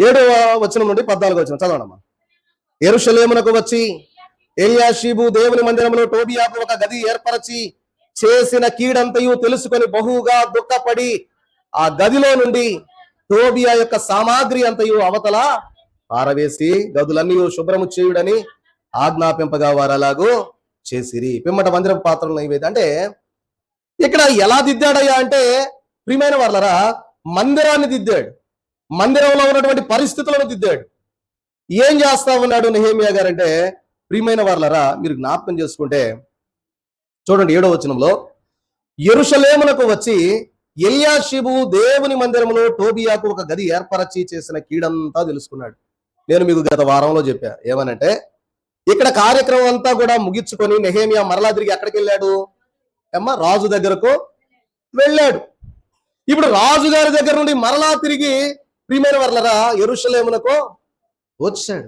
7వ వచనం నుండి 14వ వచనం చదవడమ్మా. యెరూషలేమునకు వచ్చి ఎల్యాషీబు దేవుని మందిరంలో టోబియాకు ఒక గది ఏర్పరచి చేసిన కీడంతయు తెలుసుకొని బహుగా దుఃఖపడి ఆ గదిలో నుండి టోబియా యొక్క సామాగ్రి అంతయు అవతల పారవేసి గదులన్నీ శుభ్రము చేయుడని ఆజ్ఞాపింపగా వారు అలాగూ చేసిరి. పిమ్మట మందిరం పాత్రలు నైవేద్యం. అంటే ఇక్కడ ఎలా దిద్దాడయ్యా అంటే, ప్రియమైన వాళ్ళరా, మందిరాన్ని దిద్దాడు, మందిరంలో ఉన్నటువంటి పరిస్థితులను దిద్దాడు. ఏం చేస్తా ఉన్నాడు నెహెమియా గారు అంటే, ప్రియమైన వాళ్ళరా, మీరు జ్ఞాపకం చేసుకుంటే చూడండి, 7వ వచనంలో, యెరూషలేమునకు వచ్చి ఎల్యాషీబు దేవుని మందిరంలో టోబియాకు ఒక గది ఏర్పరచి చేసిన కీడంతా తెలుసుకున్నాడు. నేను మీకు గత వారంలో చెప్పా, ఏమనంటే, ఇక్కడ కార్యక్రమం అంతా కూడా ముగించుకొని నెహెమియా మరలా తిరిగి ఎక్కడికి వెళ్ళాడు? రాజు దగ్గరకు వెళ్ళాడు. ఇప్పుడు రాజు గారి దగ్గర నుండి మరలా తిరిగి ప్రియమైన వాళ్ళరా యెరూషలేమునకు వచ్చాడు.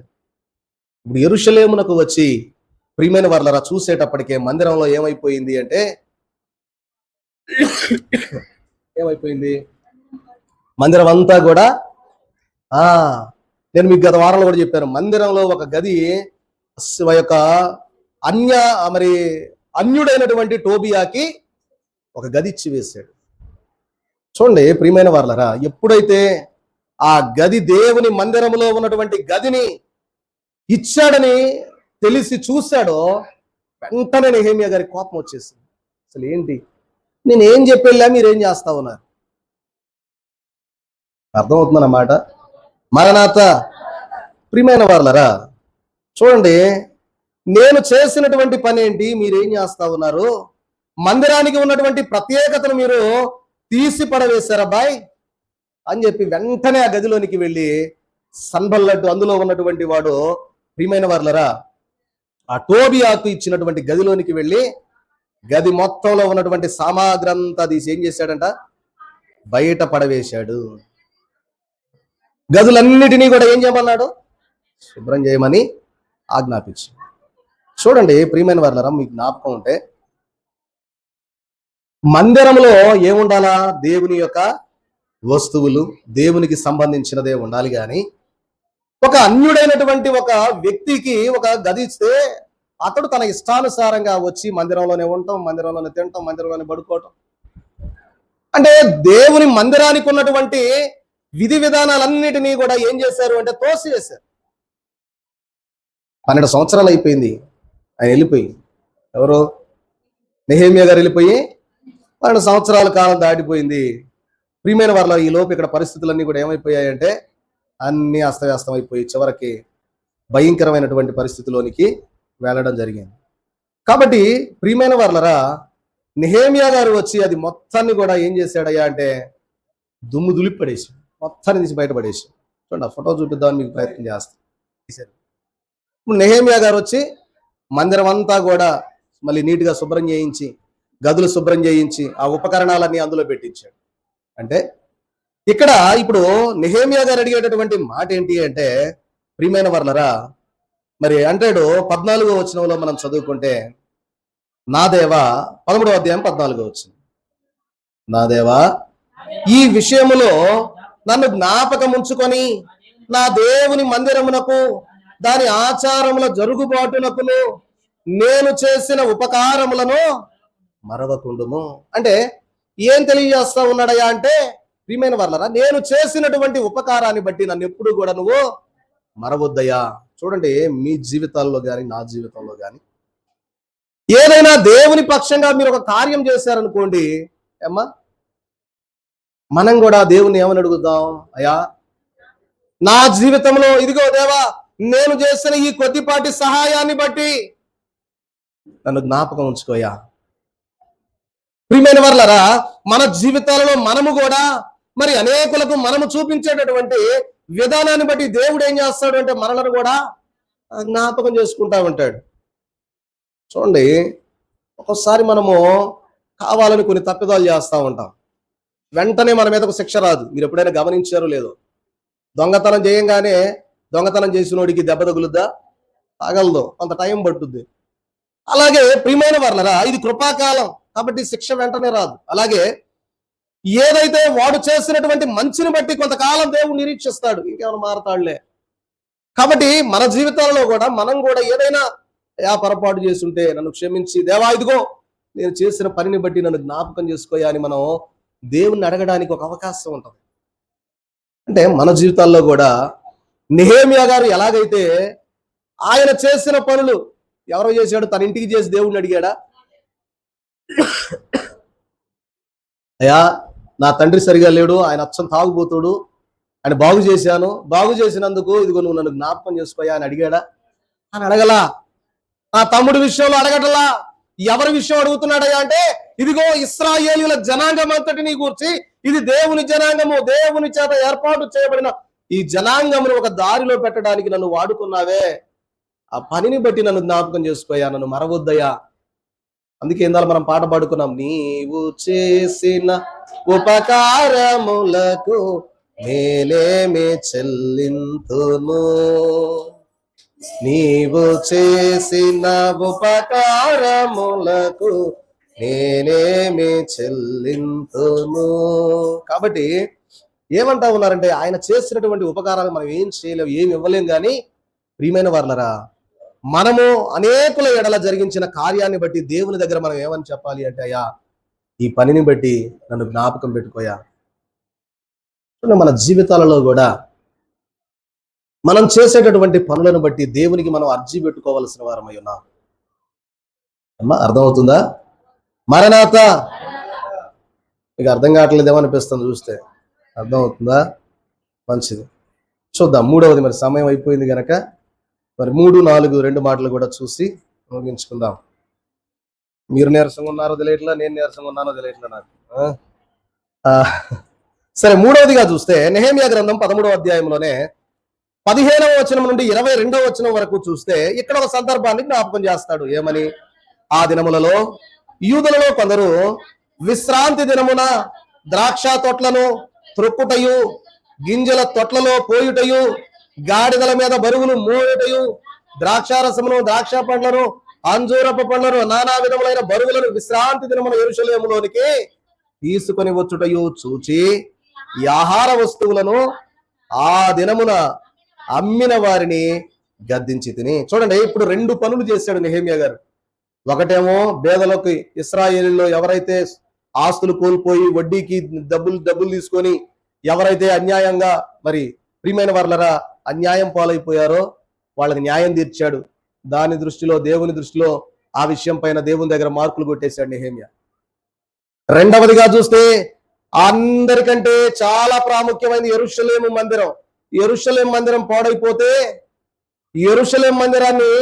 ఇప్పుడు యెరూషలేమునకు వచ్చి ప్రియమైన వాళ్ళరా చూసేటప్పటికే మందిరంలో ఏమైపోయింది అంటే, ఏమైపోయింది? మందిరం అంతా కూడా నేను మీకు గత వారంలో కూడా చెప్పాను, మందిరంలో ఒక గది యొక్క అన్యుడైనటువంటి టోబియాకి ఒక గది ఇచ్చి వేశాడు. చూడండి, ప్రియమైన వాళ్ళరా, ఎప్పుడైతే ఆ గది దేవుని మందిరంలో ఉన్నటువంటి గదిని ఇచ్చాడని తెలిసి చూశాడో, వెంటనే నెహెమియా గారి కోపం వచ్చేసింది. అసలు ఏంటి, నేనేం చెప్పెళ్ళా, మీరేం చేస్తా ఉన్నారు? అర్థమవుతుందన్నమాట. మరణాత ప్రియమైన వాళ్ళరా, చూడండి, నేను చేసినటువంటి పని ఏంటి, మీరేం చేస్తా ఉన్నారు? మందిరానికి ఉన్నటువంటి ప్రత్యేకతను మీరు తీసి పడవేశారబ్బాయ్ అని చెప్పి వెంటనే ఆ గదిలోనికి వెళ్ళి సన్బల్లట్టు అందులో ఉన్నటువంటి వాడు, ప్రియమైన వాళ్ళరా, ఆ టోబియాకు ఇచ్చినటువంటి గదిలోనికి వెళ్ళి గది మొత్తంలో ఉన్నటువంటి సామాగ్రి అంతా తీసి ఏం చేశాడంట? బయట పడవేశాడు. గదులన్నిటినీ కూడా ఏం చేయమన్నాడు? శుభ్రం చేయమని ఆజ్ఞాపించి. చూడండి, ప్రియమైన వాళ్ళరా, మీకు జ్ఞాపకం ఉంటే మందిరంలో ఏముండాలా? దేవుని యొక్క వస్తువులు, దేవునికి సంబంధించినదే ఉండాలి. కానీ ఒక అన్యుడైనటువంటి ఒక వ్యక్తికి ఒక గది ఇస్తే అతడు తన ఇష్టానుసారంగా వచ్చి మందిరంలోనే ఉంటాం, మందిరంలోనే తింటాం, మందిరంలోనే పడుకోవటం. అంటే దేవుని మందిరానికి ఉన్నటువంటి విధి విధానాలన్నిటినీ కూడా ఏం చేశారు అంటే తోసివేశారు. 12 సంవత్సరాలు అయిపోయింది ఆయన వెళ్ళిపోయి. ఎవరు? నెహెమియా గారు వెళ్ళిపోయి 12 సంవత్సరాల కాలం దాటిపోయింది. ప్రియమైన వాళ్ళ ఈ లోపు ఇక్కడ పరిస్థితులన్నీ కూడా ఏమైపోయాయంటే అన్ని అస్తవ్యస్తం అయిపోయి చివరికి భయంకరమైనటువంటి పరిస్థితిలోనికి వెళ్ళడం జరిగింది. కాబట్టి ప్రియమైన వాళ్ళరా, నెహెమియా గారు వచ్చి అది మొత్తాన్ని కూడా ఏం చేశాడయ్యా అంటే దుమ్ము దులిపి పడేసి మొత్తాన్ని తీసి బయటపడేసి. చూడండి, ఆ ఫోటో చూపిద్దామని మీకు ప్రయత్నం చేస్తాను. ఇప్పుడు నెహెమియా గారు వచ్చి మందిరం అంతా కూడా మళ్ళీ నీట్గా శుభ్రం చేయించి, గదులు శుభ్రం చేయించి, ఆ ఉపకరణాలన్నీ అందులో పెట్టించాడు. అంటే ఇక్కడ ఇప్పుడు నెహెమియా గారు అడిగేటటువంటి మాట ఏంటి అంటే, ప్రియమైన వర్లరా, మరి అంటాడు 14వ వచనంలో మనం చదువుకుంటే, నా దేవా, 13వ అధ్యాయం 14వ వచనం, నా దేవా, ఈ విషయములో నన్ను జ్ఞాపకం ఉంచుకొని నా దేవుని మందిరమునకు దాని ఆచారముల జరుగుబాటునకును నేను చేసిన ఉపకారములను మరవకుండుము. అంటే ఏం తెలియజేస్తా ఉన్నాడయ్యా అంటే, ప్రియమైన వాళ్ళరా, నేను చేసినటువంటి ఉపకారాన్ని బట్టి నన్ను ఎప్పుడు కూడా నువ్వు మరవద్దయ్యా. చూడండి, మీ జీవితాల్లో కానీ నా జీవితంలో కానీ ఏదైనా దేవుని పక్షంగా మీరు ఒక కార్యం చేశారనుకోండి అమ్మా, మనం కూడా దేవుని ఏమని అడుగుదాం, అయ్యా నా జీవితంలో ఇదిగో దేవా, నేను చేసిన ఈ కొద్దిపాటి సహాయాన్ని బట్టి నన్ను జ్ఞాపకం ఉంచుకోయా. ప్రియమైన వాళ్ళరా, మన జీవితాలలో మనము కూడా మరి అనేకులకు మనము చూపించేటటువంటి విధానాన్ని బట్టి దేవుడు ఏం చేస్తాడు అంటే మనలను కూడా జ్ఞాపకం చేసుకుంటా ఉంటాడు. చూడండి, ఒక్కోసారి మనము కావాలని కొన్ని తప్పిదాలు చేస్తూ ఉంటాం, వెంటనే మన మీద ఒక శిక్ష రాదు. మీరు ఎప్పుడైనా గమనించారో లేదో, దొంగతనం చేయంగానే దొంగతనం చేసినోడికి దెబ్బ తగులుద్దా? తగలదు, కొంత టైం పట్టుద్ది. అలాగే ప్రియమైన వాళ్ళరా, ఇది కృపాకాలం కాబట్టి శిక్ష వెంటనే రాదు. అలాగే ఏదైతే వాడు చేసినటువంటి మంచిని బట్టి కొంతకాలం దేవుడు నిరీక్షిస్తాడు, ఇంకేమైనా మారతాడులే. కాబట్టి మన జీవితాలలో కూడా మనం కూడా ఏదైనా పొరపాటు చేస్తుంటే నన్ను క్షమించి దేవా, ఇదిగో నేను చేసిన పనిని బట్టి నన్ను జ్ఞాపకం చేసుకోయా అని మనం దేవుణ్ణి అడగడానికి ఒక అవకాశం ఉంటుంది. అంటే మన జీవితాల్లో కూడా నెహెమ్యా గారు ఎలాగైతే ఆయన చేసిన పనులు ఎవరో చేశాడు, తన ఇంటికి చేసి దేవుణ్ణి అడిగాడా? అయ్యా, నా తండ్రి సరిగా లేడు, ఆయన అచ్చం తాగుబోతుడు, ఆయన బాగు చేశాను, బాగు చేసినందుకు ఇదిగో నువ్వు నన్ను జ్ఞాపకం చేసుకోయా అని అడిగాడా? అని అడగలా. నా తమ్ముడి విషయంలో అడగటలా. ఎవరి విషయం అడుగుతున్నాడయ్యా అంటే, ఇదిగో ఇశ్రాయేలీయుల జనాంగం అంతటిని గూర్చి, ఇది దేవుని జనాంగము, దేవుని చేత ఏర్పాటు చేయబడిన ఈ జనాంగమును ఒక దారిలో పెట్టడానికి నన్ను వాడుకున్నావే, ఆ పనిని బట్టి నన్ను జ్ఞాపకం చేసుకోయా, నన్ను మరవద్దయ్యా. అందుకే ఇందాక మనం పాట పాడుకున్నాం, నీవు చేసిన ఉపకారములకు నేనేమి చెల్లింతును, నీవు చేసిన ఉపకారములకు నేనేమి చెల్లింతును. కాబట్టి ఏమంటా ఉన్నారంటే, ఆయన చేసినటువంటి ఉపకారాలు మనం ఏం చేయలేము, ఏమి ఇవ్వలేం. కానీ ప్రియమైన వారలరా, మనము అనేకుల ఎడల జరిగించిన కార్యాన్ని బట్టి దేవుని దగ్గర మనం ఏమని చెప్పాలి అంటే, అయ్యా ఈ పనిని బట్టి నన్ను జ్ఞాపకం పెట్టుకోయా. మన జీవితాలలో కూడా మనం చేసేటటువంటి పనులను బట్టి దేవునికి మనం అర్జీ పెట్టుకోవాల్సిన వారమై ఉన్నాం. అమ్మా, అర్థమవుతుందా? మరణాత మీకు అర్థం కావట్లేదేమో అనిపిస్తుంది చూస్తే. అర్థమవుతుందా? మంచిది. చూద్దాం మూడవది. మరి సమయం అయిపోయింది కనుక మరి 3, 4 2 మాటలు కూడా చూసి ముగించుకుందాం. మీరు నీరసంగా ఉన్నారో తెలియట్లా, నేను నీరసంగా ఉన్నానో తెలియట్లా నాకు. సరే, మూడవదిగా చూస్తే నెహెమ్యా గ్రంథం 13వ అధ్యాయంలోనే 15వ వచనం నుండి 22వ వచనం వరకు చూస్తే ఇక్కడ ఒక సందర్భాన్ని జ్ఞాపకం చేస్తాడు. ఏమని? ఆ దినములలో యూదులలో కొందరు విశ్రాంతి దినమున ద్రాక్ష తొట్లను త్రొక్కుటయు, గింజల తొట్లలో పోయుటయు, గాడిదల మీద బరువులు మోయుటయు, ద్రాక్షారసమును, ద్రాక్ష పండ్లను, అంజూరపు పండ్లను, నానా విధములైన బరువులను విశ్రాంతి దినమున యెరూషలేములోనికి తీసుకొని వచ్చుటయు చూచి ఈ ఆహార వస్తువులను ఆ దినమున అమ్మిన వారిని గద్దించి తిని. చూడండి, ఇప్పుడు 2 పనులు చేశాడు నెహెమ్యా గారు. ఒకటేమో పేదలకు, ఇశ్రాయేలులో ఎవరైతే ఆస్తులు కోల్పోయి వడ్డీకి డబ్బులు తీసుకొని ఎవరైతే అన్యాయంగా మరి ప్రియమైన వారలరా అన్యాయం పాలైపోయారో వాళ్ళకి న్యాయం తీర్చాడు. దాని దృష్టిలో, దేవుని దృష్టిలో ఆ విషయం పైన దేవుని దగ్గర మార్కులు కొట్టేశాడు నెహెమ్యా. రెండవదిగా చూస్తే అందరికంటే చాలా ప్రాముఖ్యమైన యెరూషలేము మందిరం. యెరూషలేము మందిరం పాడైపోతే యెరూషలేము మందిరాన్ని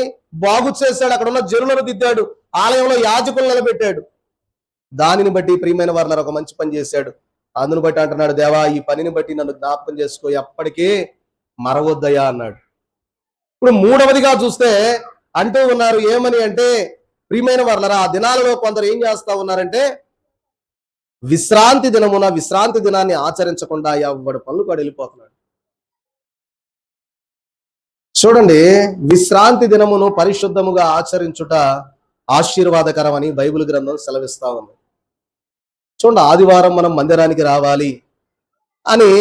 బాగు చేశాడు, అక్కడ ఉన్న జనులను దిద్దాడు, ఆలయంలో యాజకులను నిలబెట్టాడు. దానిని బట్టి ప్రియమైన వారలారా ఒక మంచి పని చేశాడు. అందును బట్టి అంటున్నాడు, దేవా ఈ పనిని బట్టి నన్ను జ్ఞాపకం చేసుకో, ఎప్పటికీ మరవద్దయ్యా అన్నాడు. ఇప్పుడు మూడవదిగా చూస్తే అంటూ ఉన్నారు, ఏమని అంటే ప్రియమైన వారలారా ఆ దినాలలో కొందరు ఏం చేస్తా ఉన్నారంటే, విశ్రాంతి దినమున విశ్రాంతి దినాన్ని ఆచరించకుండా ఎవడు పనులకు వెళ్ళిపోతున్నాడు. చూడండి, విశ్రాంతి దినమును పరిశుద్ధముగా ఆచరించుట ఆశీర్వాదకరం అని బైబిల్ గ్రంథం సెలవిస్తా ఉంది. చూడండి, ఆదివారం మనం మందిరానికి రావాలి అని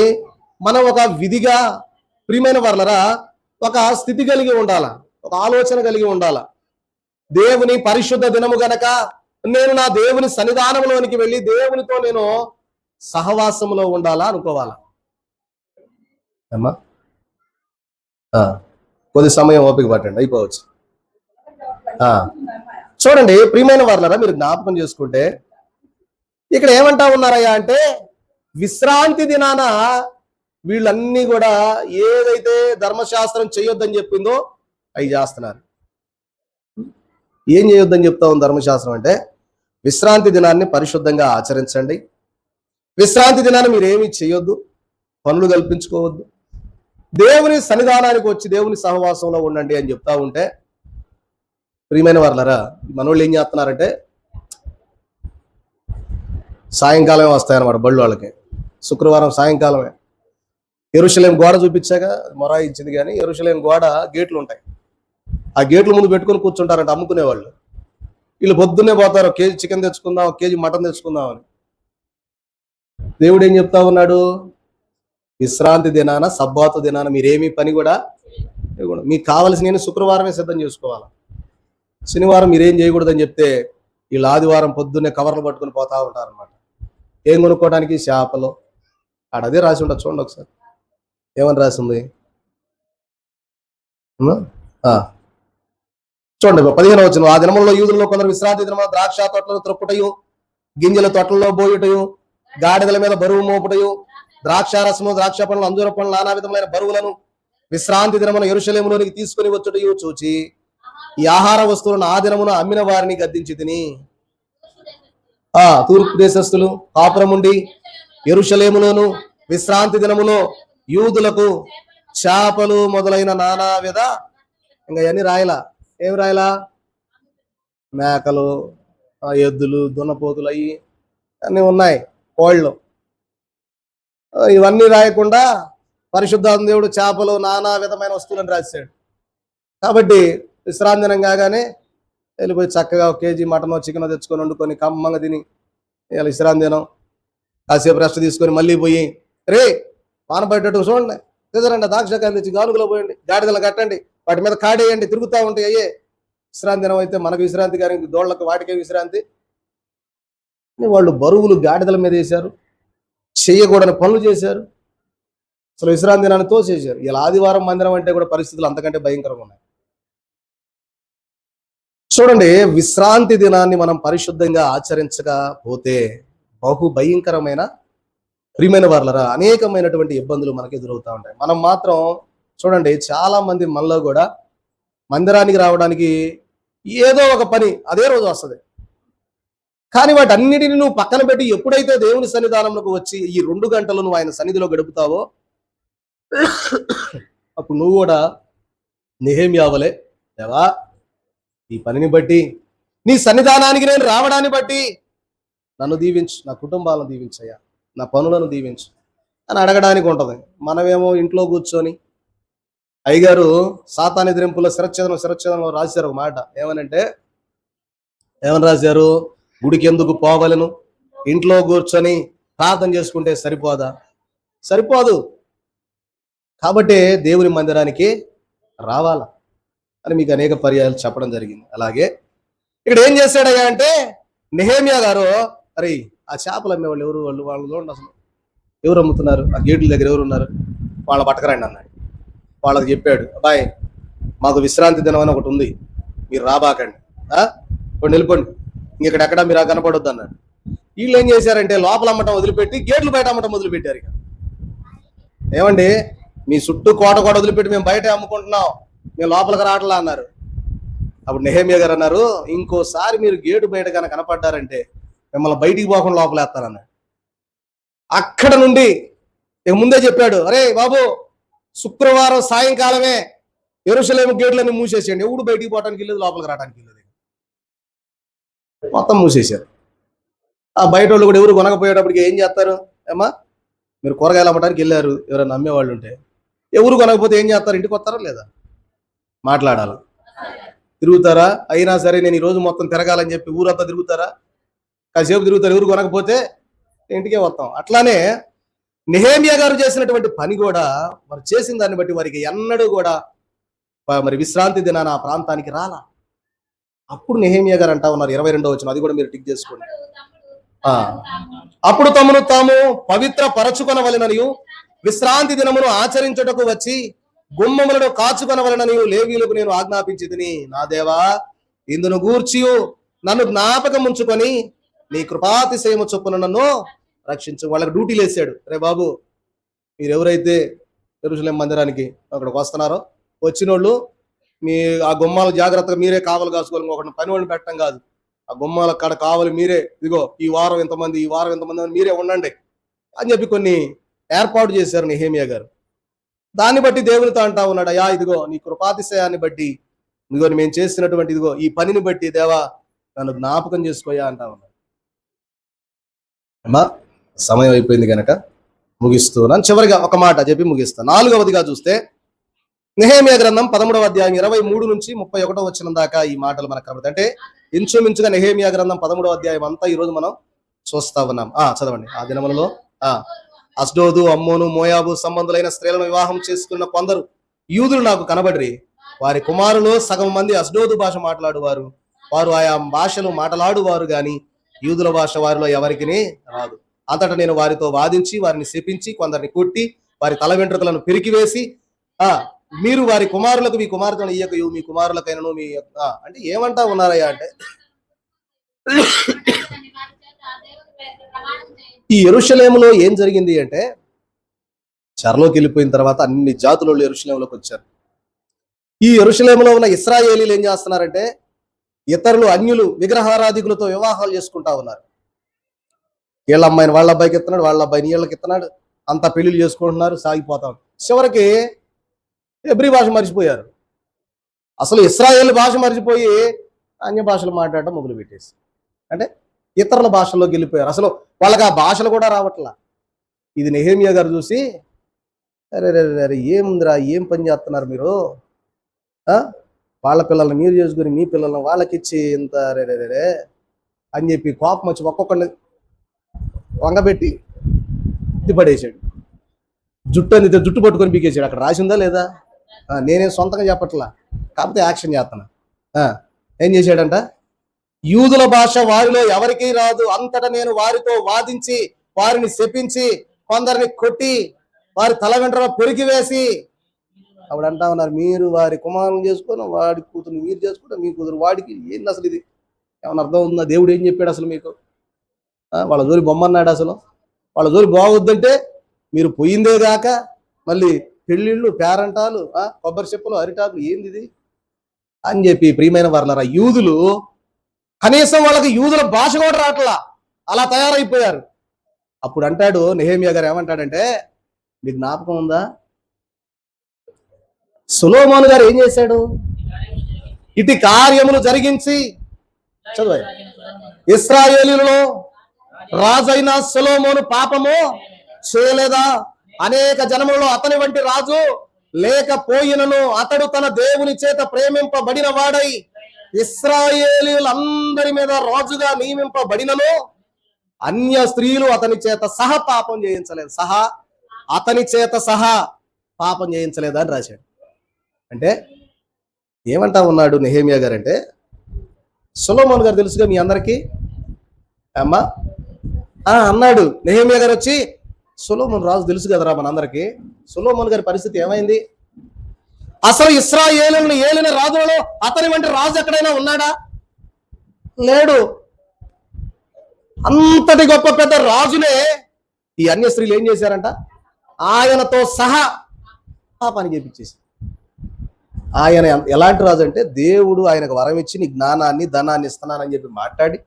మనం ఒక విధిగా ప్రియమైన వారలారా ఒక స్థితి కలిగి ఉండాల, ఒక ఆలోచన కలిగి ఉండాల. దేవుని పరిశుద్ధ దినము గనక నేను నా దేవుని సన్నిధానంలోనికి వెళ్ళి దేవునితో నేను సహవాసంలో ఉండాలా అనుకోవాలా? అమ్మా కొద్ది సమయం ఓపిక పట్టండి, అయిపోవచ్చు. చూడండి ప్రియమైన వారలారా, మీరు జ్ఞాపకం చేసుకుంటే ఇక్కడ ఏమంటా ఉన్నారయ్యా అంటే, విశ్రాంతి దినాన వీళ్ళన్నీ కూడా ఏదైతే ధర్మశాస్త్రం చేయొద్దని చెప్పిందో అవి చేస్తున్నారు. ఏం చేయొద్దని చెప్తా ఉంది ధర్మశాస్త్రం అంటే, విశ్రాంతి దినాన్ని పరిశుద్ధంగా ఆచరించండి, విశ్రాంతి దినాన్ని మీరేమీ చేయొద్దు, పనులు కల్పించుకోవద్దు, దేవుని సన్నిధానానికి వచ్చి దేవుని సహవాసంలో ఉండండి అని చెప్తా ఉంటే, ప్రియమైన వారలారా, మనోళ్ళు ఏం చేస్తున్నారంటే సాయంకాలమే వస్తాయన్నమాట బళ్ళు వాళ్ళకి. శుక్రవారం సాయంకాలమే యెరూషలేము గోడ చూపించాక మొరాయించింది, కానీ యెరూషలేము గోడ గేట్లు ఉంటాయి, ఆ గేట్ల ముందు పెట్టుకొని కూర్చుంటారంట అమ్ముకునే వాళ్ళు. వీళ్ళు పొద్దున్నే పోతారు, కేజీ చికెన్ తెచ్చుకుందాం, కేజీ మటన్ తెచ్చుకుందాం అని. దేవుడు ఏం చెప్తా ఉన్నాడు? విశ్రాంతి దినాన, సబ్బాతు దినాన మీరేమీ పని కూడా మీకు కావలసిన శుక్రవారమే సిద్ధం చేసుకోవాలి, శనివారం మీరేం చేయకూడదని చెప్తే వీళ్ళు ఆదివారం పొద్దున్నే కవర్లు పట్టుకుని పోతా ఉంటారు అనమాట. ఏం కొనుక్కోవడానికి? చేపలు. అదే రాసి ఉండదు, చూడండి ఒకసారి ఏమని రాసింది. చూడండి 15వ వచనం, ఆ దినములలో యూదులలో కొందరు విశ్రాంతి దినమున ద్రాక్ష తోటలను త్రొక్కుటయు, గింజల తోటలలో బోయుటయు, గాడిదల మీద బరువు మోపుటయు, ద్రాక్షారసము, ద్రాక్ష పండ్లు, అంజూర పండ్లు, నానా విధములైన బరువులను విశ్రాంతి దినమున యెరూషలేములోనికి తీసుకుని వచ్చుటయు చూచి ఈ ఆహార వస్తువులను ఆ దినమున అమ్మిన వారిని గద్దించి తిని, తూర్పు దేశస్థులు కాపురముండి యెరూషలేములోను విశ్రాంతి దినములో యూదులకు చేపలు మొదలైన నానా విధ, ఇంకా అవన్నీ రాయలా, ఏం రాయలా, మేకలు, ఎద్దులు, దున్నపోతులు అవి అన్నీ ఉన్నాయి, కోళ్ళు, ఇవన్నీ రాయకుండా పరిశుద్ధాత్మ దేవుడు చేపలు నానా విధమైన వస్తువులను రాశాడు. కాబట్టి విశ్రాంతి దినం కాగానే వెళ్ళిపోయి చక్కగా 1 కేజీ మటనో చికెనో తెచ్చుకొని వండుకొని కమ్మంగా తిని, ఇలా విశ్రాంతి దినం కాసేపు రెస్ట్ తీసుకొని మళ్ళీ పోయి రే పానబట్టేట్టు చూడండి, తెదరండి, ద్రాక్షకాయలు తెచ్చి గానుగులో పోయండి, గాడిదలు కట్టండి, వాటి మీద కాడేయండి, తిరుగుతూ ఉంటాయి. అయ్యే విశ్రాంతి దినం అయితే మనకు విశ్రాంతి, కానీ దోళ్లకు వాటికే విశ్రాంతి. వాళ్ళు బరువులు గాడిదల మీద వేశారు, చేయకూడని పనులు చేశారు, అసలు విశ్రాంతి దినాన్ని తోసేశారు. ఇలా ఆదివారం మందిరం అంటే కూడా పరిస్థితులు అంతకంటే భయంకరంగా ఉన్నాయి. చూడండి, విశ్రాంతి దినాన్ని మనం పరిశుద్ధంగా ఆచరించకపోతే బహు భయంకరమైన, ప్రియమైన వారలారా, అనేకమైనటువంటి ఇబ్బందులు మనకు ఎదురవుతూ ఉంటాయి. మనం మాత్రం చూడండి, చాలా మంది మనలో కూడా మందిరానికి రావడానికి ఏదో ఒక పని అదే రోజు వస్తుంది, కానీ వాటన్నిటిని నువ్వు పక్కన పెట్టి ఎప్పుడైతే దేవుని సన్నిధానంలోకి వచ్చి ఈ 2 గంటలు నువ్వు ఆయన సన్నిధిలో గడుపుతావో అప్పుడు నువ్వు కూడా నెహెమ్యా వలె, దేవా ఈ పనిని బట్టి, నీ సన్నిధానానికి నేను రావడాన్ని బట్టి నన్ను దీవించు, నా కుటుంబాలను దీవించయ్యా, నా పనులను దీవించు అని అడగడానికి ఉంటుంది. మనమేమో ఇంట్లో కూర్చొని, అయ్యగారు సాతాను ఎదిరింపులో శిరచ్ఛేదనంలో రాశారు ఒక మాట, ఏమని రాశారు? గుడికి ఎందుకు పోవలను, ఇంట్లో కూర్చొని ప్రార్థన చేసుకుంటే సరిపోదా? సరిపోదు. కాబట్టి దేవుని మందిరానికి రావాలా అని మీకు అనేక పర్యాయాలు చెప్పడం జరిగింది. అలాగే ఇక్కడ ఏం చేశాడయ్యా అంటే, నెహెమ్యా గారు, అరే ఆ చేపలు అమ్మేవాళ్ళు ఎవరు, వాళ్ళు చూడండి అసలు ఎవరు అమ్ముతున్నారు, ఆ గేట్ల దగ్గర ఎవరు ఉన్నారు, వాళ్ళ పట్టకరండి అన్నాడు. వాళ్ళకి చెప్పాడు, అబ్బాయి మాకు విశ్రాంతి దినం అని ఒకటి ఉంది, మీరు రాబాకండి, కొన్ని వెళ్ళిపోండి, ఇంకెక్కడెక్కడ మీరు కనపడొద్దు అన్నాడు. వీళ్ళు ఏం చేశారంటే లోపల అమ్మటం వదిలిపెట్టి గేట్లు బయట అమ్మటం మొదలుపెట్టారు. ఇక ఏమండి, మీ చుట్టూ కోట వదిలిపెట్టి మేము బయట అమ్ముకుంటున్నాం, మేము లోపలికి రావట్లా అన్నారు. అప్పుడు నెహెమ్యా గారు అన్నారు, ఇంకోసారి మీరు గేటు బయట కనుక కనపడ్డారంటే మిమ్మల్ని బయటికి పోకుండా లోపలేస్తారన్నాడు. అక్కడ నుండి ఇక ముందే చెప్పాడు, అరే బాబు శుక్రవారం సాయంకాలమే యెరూషలేము గేట్లన్నీ మూసేసేయండి, ఎవడు బయటికి పోవడానికి వెళ్ళేది, లోపలికి రావడానికి వెళ్ళేది, మొత్తం మూసేశారు. ఆ బయట వాళ్ళు కూడా ఎవరు కొనకపోయేటప్పటికి ఏం చేస్తారు? ఏమా మీరు కూరగాయలు అమ్మడానికి వెళ్ళారు, ఎవరైనా అమ్మేవాళ్ళు ఉంటే ఎవరు కొనకపోతే ఏం చేస్తారు? ఇంటికి వస్తారా లేదా? మాట్లాడాలి, తిరుగుతారా? అయినా సరే నేను ఈరోజు మొత్తం తిరగాలని చెప్పి ఊరంతా తిరుగుతారా? కాసేపు తిరుగుతారు, ఎవరు కొనకపోతే ఇంటికే వస్తాం. అట్లానే నెహెమ్యా గారు చేసినటువంటి పని కూడా, వారు చేసిన దాన్ని బట్టి వారికి ఎన్నడూ కూడా మరి విశ్రాంతి దినాన ఆ ప్రాంతానికి రాలా. అప్పుడు నెహెమియా గారు అంటా ఉన్నారు 22వ వచనం, అది కూడా మీరు టిక్ చేసుకోండి. అప్పుడు తమను తాము పవిత్ర పరచుకొనవలెననియు విశ్రాంతి దినమును ఆచరించుటకు వచ్చి గుమ్మములను కాచుకొనవలెననియు లేవీయులకు నేను ఆజ్ఞాపించితిని. నా దేవా, ఇందును గూర్చియు నన్ను జ్ఞాపకం ఉంచుకొని నీ కృపాతిశయము చొప్పున నన్ను రక్షించు. వాళ్ళకి డ్యూటీలు వేసాడు. రే బాబు, మీరు ఎవరైతే యెరూషలేము మందిరానికి అక్కడికి వస్తున్నారో, వచ్చినోళ్ళు మీ ఆ గుమ్మాల జాగ్రత్తగా మీరే కావలు కాసుకోవాలి. ఒకటి పని వాళ్ళు పెట్టడం కాదు. ఆ గుమ్మాల కాడ కావాలి మీరే. ఇదిగో ఈ వారం ఇంతమంది, ఈ వారం ఇంతమంది అని మీరే ఉండండి అని చెప్పి కొన్ని ఏర్పాటు చేశారు నెహెమియా గారు. దాన్ని బట్టి దేవునితో అంటా ఉన్నాడు, అయ్యా ఇదిగో నీ కృపాతిశయాన్ని బట్టి, ఇదిగో మేము చేసినటువంటి ఇదిగో ఈ పనిని బట్టి దేవా నన్ను జ్ఞాపకం చేసుకోయా అంటా ఉన్నాడు. అమ్మా, సమయం అయిపోయింది కనుక ముగిస్తున్నాను. చివరిగా ఒక మాట చెప్పి ముగిస్తాను. 4వదిగా చూస్తే నెహెమియా గ్రంథం 13వ అధ్యాయం 23 నుంచి 31 వచనం దాకా ఈ మాటలు మనకు కనబడతాయి. అంటే ఇంచుమించుగా నెహెమియా గ్రంథం 13వ అధ్యాయం అంతా ఈ రోజు మనం చూస్తా ఉన్నాం. చదవండి. ఆ దినములలో అష్డోదు, అమ్మోను, మోయాబు సంబంధులైన స్త్రీలను వివాహం చేసుకున్న కొందరు యూదులు నాకు కనబడి, వారి కుమారులు సగం మంది అష్డోదు భాష మాట్లాడువారు, వారు ఆయా భాషలు మాట్లాడువారు గాని యూదుల భాష వారిలో ఎవరికి రాదు. అంతటా నేను వారితో వాదించి వారిని శపించి కొందరిని కొట్టి వారి తల వెంట్రుకలను పెరికివేసి, మీరు వారి కుమారులకు మీ కుమార్తెను ఇయ్యకయు, మీ కుమారులకైనను మీ అంటే ఏమంటా ఉన్నారయ్యా అంటే, ఈ యెరూషలేములో ఏం జరిగింది అంటే, చెరలోకి వెళ్ళిపోయిన తర్వాత అన్ని జాతులు యెరూషలేములోకి వచ్చారు. ఈ యెరూషలేములో ఉన్న ఇశ్రాయేలీలు ఏం చేస్తున్నారంటే, ఇతరులు అన్యులు విగ్రహారాధికులతో వివాహాలు చేసుకుంటా ఉన్నారు. వీళ్ళ అమ్మాయిని వాళ్ళ అబ్బాయికి ఇస్తున్నాడు, వాళ్ళ అబ్బాయిని వీళ్ళకి ఇస్తున్నాడు, అంతా పెళ్లిళ్ళు చేసుకుంటున్నారు, సాగిపోతాం. చివరికి హెబ్రీ భాష మర్చిపోయారు. అసలు ఇశ్రాయేల్ భాష మర్చిపోయి అన్య భాషలు మాట్లాడటం మొదలు పెట్టేసి, అంటే ఇతరుల భాషల్లోకి వెళ్ళిపోయారు. అసలు వాళ్ళకి ఆ భాషలు కూడా రావట్లా. ఇది నెహెమియా గారు చూసి, అరే అరే ఏముందిరా, ఏం పని చేస్తున్నారు మీరు, వాళ్ళ పిల్లల్ని మీరు చేసుకుని మీ పిల్లల్ని వాళ్ళకి ఇచ్చి ఇంత రే అని చెప్పి కోపం వచ్చి ఒక్కొక్కరిని వంగబెట్టి పడేసాడు. జుట్టు అందితే జుట్టు పట్టుకొని పీకేసాడు. అక్కడ రాసిందా లేదా? నేనేం సొంతంగా చెప్పట్లా, కాకపోతే యాక్షన్ చేస్తున్నా. ఏం చేశాడంట, యూదుల భాష వారిలో ఎవరికీ రాదు, అంతటా నేను వారితో వాదించి వారిని శపించి కొందరిని కొట్టి వారి తల వెంట్రుకలు పెరికివేసి, అప్పుడు అంటా ఉన్నారు, మీరు వారి కుమారుని చేసుకుని వాడి కూతురు మీరు చేసుకుంటే మీ కూతురు వాడికి. ఏంది అసలు ఇది? ఏమన్నా అర్థం ఉందా? దేవుడు ఏం చెప్పాడు అసలు మీకు? వాళ్ళ జోలి బొమ్మన్నాడు. అసలు వాళ్ళ జోలి బాగొద్దంటే మీరు పోయిందే గాక మళ్ళీ పెళ్ళిళ్ళు, పేరంటాలు, కొబ్బరి చెప్పులు, అరిటాకులు, ఏంది ఇది అని చెప్పి, ప్రియమైన వారలారా, యూదులు కనీసం వాళ్ళకి యూదుల భాష కూడా రావట్లా, అలా తయారైపోయారు. అప్పుడు అంటాడు నెహెమియా గారు, ఏమంటాడంటే, మీకు జ్ఞాపకం ఉందా, సొలొమోను గారు ఏం చేశాడు? ఇటు కార్యములు జరిగించి, చదువు, ఇశ్రాయేలీయులలో రాజైన సొలొమోను పాపము చేయలేదా? అనేక జనములలో అతని వంటి రాజు లేకపోయినను అతడు తన దేవుని చేత ప్రేమింపబడిన వాడై ఇశ్రాయేలీయులందరి మీద రాజుగా నియమింపబడినను అన్య స్త్రీలు అతని చేత సహా పాపం చేయించలేదు. అతని చేత సహా పాపం చేయించలేదా అని రాశాడు. అంటే ఏమంటా ఉన్నాడు నెహెమియా గారు అంటే, సొలొమోను గారు తెలుసుగా మీ అందరికీ అమ్మా అన్నాడు. నెహెమియా గారు వచ్చి, సొలొమోను రాజు తెలుసు కదరా మనందరికీ. సొలొమోను గారి పరిస్థితి ఏమైంది? అసలు ఇశ్రాయేలును ఏలిన రాజులలో అతని వంటి రాజు ఎక్కడైనా ఉన్నాడా? లేడు. అంతటి గొప్ప పెద్ద రాజునే ఈ అన్య స్త్రీలు ఏం చేశారంట, ఆయనతో సహా పాపాన్ని చేపించేసి. ఆయన ఎలాంటి రాజు అంటే, దేవుడు ఆయనకు వరం ఇచ్చి నీ జ్ఞానాన్ని ధనాన్ని ఇస్తున్నానని చెప్పి మాట్లాడి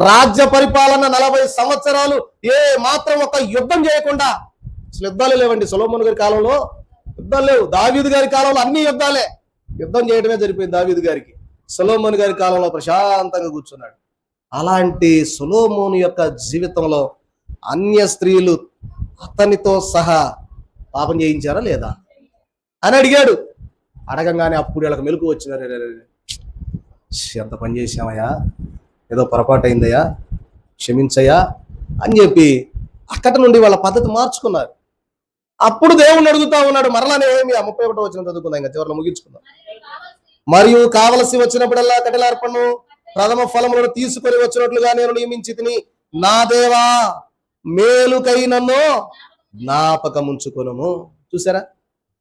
రాజ్య పరిపాలన 40 సంవత్సరాలు ఏ మాత్రం ఒక యుద్ధం చేయకుండా, అసలు యుద్ధాలు లేవండి సొలొమోను గారి కాలంలో, యుద్ధాలు లేవు. దావీదు గారి కాలంలో అన్ని యుద్ధాలే, యుద్ధం చేయడమే సరిపోయింది దావీదు గారికి. సొలొమోను గారి కాలంలో ప్రశాంతంగా కూర్చున్నాడు. అలాంటి సొలొమోను యొక్క జీవితంలో అన్య స్త్రీలు అతనితో సహా పాపం చేయించారా లేదా అని అడిగాడు. అడగంగానే అప్పుడు వీళ్ళకి మెలకు వచ్చినారు, ఎంత పని చేశామయ్యా, ఏదో పొరపాటు అయిందయ్యా, క్షమించయ్యా అని చెప్పి అక్కడి నుండి వాళ్ళ పద్ధతి మార్చుకున్నారు. అప్పుడు దేవుణ్ణి అడుగుతా ఉన్నాడు. మరలా నెహెమియా 31వ వచనం చదువుకుందాం, ఇంకా చివరిలో ముగించుకుందాం. మరియు కావలసి వచ్చినప్పుడల్లా కఠినార్పణను ప్రథమ ఫలములను తీసుకొని వచ్చినట్లుగా నేను నియమించి తిని, నా దేవా మేలుకై నన్ను జ్ఞాపకముంచుకొనుము. చూసారా?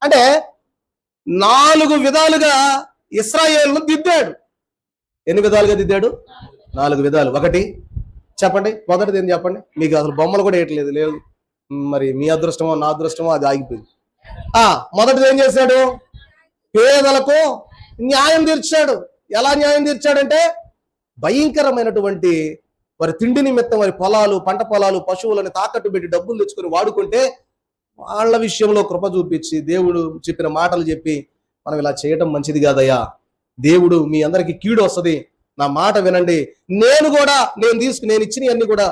అంటే 4 విధాలుగా ఇశ్రాయేలును దిద్దాడు. ఎన్ని విధాలుగా దిద్దాడు? 4 విధాలు. ఒకటి చెప్పండి, మొదటిది ఏం చెప్పండి? మీకు అసలు బొమ్మలు కూడా వేయట్లేదు. లేదు, మరి మీ అదృష్టమో నా అదృష్టమో అది ఆగిపోయింది. మొదటిది ఏం చేశాడు? పేదలకు న్యాయం తీర్చాడు. ఎలా న్యాయం తీర్చాడంటే, భయంకరమైనటువంటి వారి తిండి నిమిత్తం వారి పొలాలు, పంట పొలాలు, పశువులను తాకట్టు పెట్టి డబ్బులు తెచ్చుకొని వాడుకుంటే వాళ్ళ విషయంలో కృప చూపించి దేవుడు చెప్పిన మాటలు చెప్పి, మనం ఇలా చేయటం మంచిది కాదయ్యా, దేవుడు మీ అందరికి కీడు వస్తుంది, నా మాట వినండి, నేను ఇచ్చిన అన్ని కూడా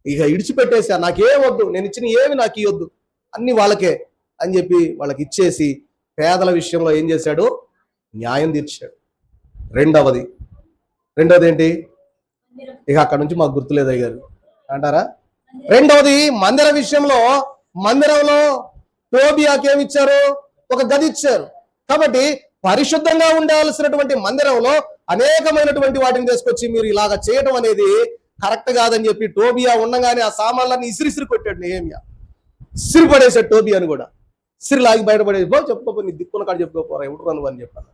ఇక ఇడిచిపెట్టేసా, నాకేం వద్దు, నేను ఇచ్చిన ఏమి నాకు ఇవ్వద్దు, అన్ని వాళ్ళకే అని చెప్పి వాళ్ళకి ఇచ్చేసి పేదల విషయంలో ఏం చేశాడు? న్యాయం తీర్చాడు. రెండవది ఏంటి? ఇక అక్కడ నుంచి మాకు గుర్తులేదు అయ్యారు అంటారా? రెండవది మందిర విషయంలో, మందిరంలో టోబియాకి ఏమి ఇచ్చారు? ఒక గది ఇచ్చారు. కాబట్టి పరిశుద్ధంగా ఉండాల్సినటువంటి మందిరంలో అనేకమైనటువంటి వాటిని తీసుకొచ్చి మీరు ఇలాగ చేయడం అనేది కరెక్ట్ కాదని చెప్పి టోబియా ఉండగానే ఆ సామాన్లన్నీ ఇసిరిసిరి కొట్టాడు నెహెమ్యా. ఇసిరి పడేసాడు టోబియాని కూడా. ఇసిరి లాగి బయటపడేసి, చెప్పుకోపో, నీ దిక్కున్న కాడ చెప్పుకోపోరా, ఎవరు నువ్వు అని చెప్పాను.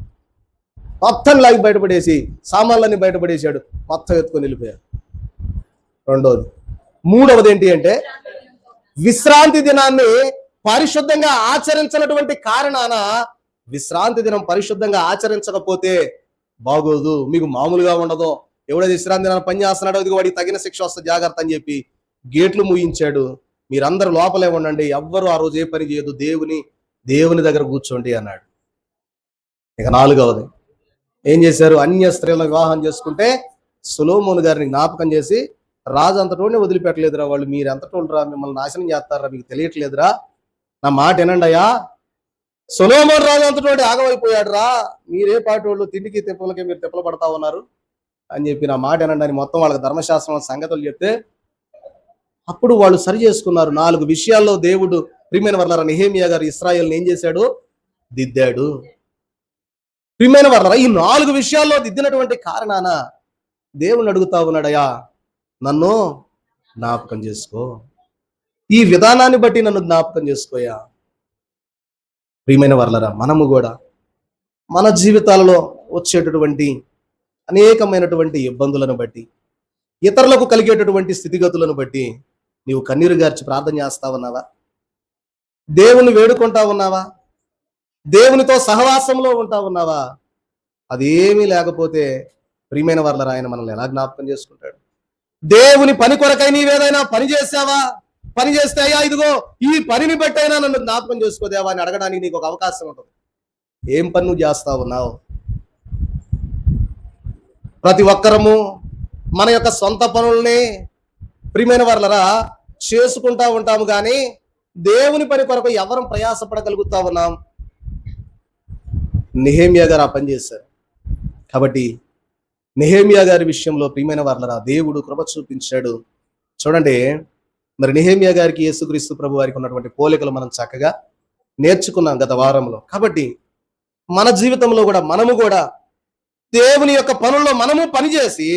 మొత్తం లాగి బయటపడేసి సామాన్లన్నీ బయటపడేసాడు, మొత్తం ఎత్తుకొని వెళ్ళిపోయాడు. మూడవది ఏంటి అంటే, విశ్రాంతి దినాన్ని పరిశుద్ధంగా ఆచరించినటువంటి కారణాన, విశ్రాంతి దినం పరిశుద్ధంగా ఆచరించకపోతే బాగోదు, మీకు మామూలుగా ఉండదు. ఎవడైతే విశ్రాంతి దినాన్ని పని చేస్తున్నాడో ఇది వాడికి తగిన శిక్ష వస్తుంది, జాగ్రత్త అని చెప్పి గేట్లు మూయించాడు. మీరందరూ లోపలే ఉండండి, ఎవ్వరు ఆ రోజు ఏ పని చేయదు, దేవుని దగ్గర కూర్చోండి అన్నాడు. ఇక నాలుగవది ఏం చేశారు? అన్య స్త్రీలను వివాహం చేసుకుంటే సొలొమోను గారిని జ్ఞాపకం చేసి, రాజు అంతటోనే వదిలిపెట్టలేదురా, వాళ్ళు మీరు ఎంతటోళ్ళరా, మిమ్మల్ని నాశనం చేస్తారా, మీకు తెలియట్లేదురా, నా మాట వినండి అయ్యా, సొలొమోను రాజు అంతటోటి ఆగమైపోయాడు రా, మీరే పాటోళ్ళు, తిండికి తిప్పలకి మీరు తిప్పలు పడతా ఉన్నారు అని చెప్పి నా మాట వినండి అని మొత్తం వాళ్ళకి ధర్మశాస్త్రం సంగతులు చెప్తే అప్పుడు వాళ్ళు సరి చేసుకున్నారు. 4 విషయాల్లో దేవుడు, ప్రియమైన వర్లారా, నెహెమ్యా గారు ఇశ్రాయేలుని ఏం చేశాడు? దిద్దాడు. ప్రియమైన వర్లారా, ఈ 4 విషయాల్లో దిద్దినటువంటి కారణాన దేవుణ్ణి అడుగుతా ఉన్నాడయ్యా, నన్ను జ్ఞాపకం చేసుకో, ఈ విధానాన్ని బట్టి నన్ను జ్ఞాపకం చేసుకోయా. ప్రియమైన వర్లారా, మనము కూడా మన జీవితాలలో వచ్చేటటువంటి అనేకమైనటువంటి ఇబ్బందులను బట్టి, ఇతరులకు కలిగేటటువంటి స్థితిగతులను బట్టి నీవు కన్నీరు గార్చి ప్రార్థన చేస్తా ఉన్నావా? దేవుని వేడుకుంటా ఉన్నావా? దేవునితో సహవాసంలో ఉంటా ఉన్నావా? అదేమీ లేకపోతే ప్రియమైన వర్లారా, ఆయన మనల్ని ఎలా జ్ఞాపకం చేసుకుంటాడు? దేవుని పని కొరకై నీవేదైనా పని చేసావా? పని చేస్తే, అయ్యా ఇదిగో ఈ పనిని బట్టి అయినా నన్ను జ్ఞాపకం చేసుకోదేవా అని అడగడానికి నీకు ఒక అవకాశం ఉంటుంది. ఏం పని నువ్వు చేస్తా ఉన్నావు? ప్రతి ఒక్కరము మన యొక్క సొంత పనుల్ని ప్రియమైన వర్లారా చేసుకుంటా ఉంటాము, కానీ దేవుని పని కొరకు ఎవరం ప్రయాసపడగలుగుతా ఉన్నాం? నెహెమ్యా గారు ఆ పని చేశారు. కాబట్టి నెహెమ్యా గారి విషయంలో ప్రియమైన వర్లారా దేవుడు కృప చూపించాడు. చూడండి, మరి నెహెమ్యా గారికి యేసుక్రీస్తు ప్రభు వారికి ఉన్నటువంటి పోలికలు మనం చక్కగా నేర్చుకున్నాం గత వారంలో. కాబట్టి మన జీవితంలో కూడా మనము కూడా దేవుని యొక్క పనుల్లో మనము పనిచేసి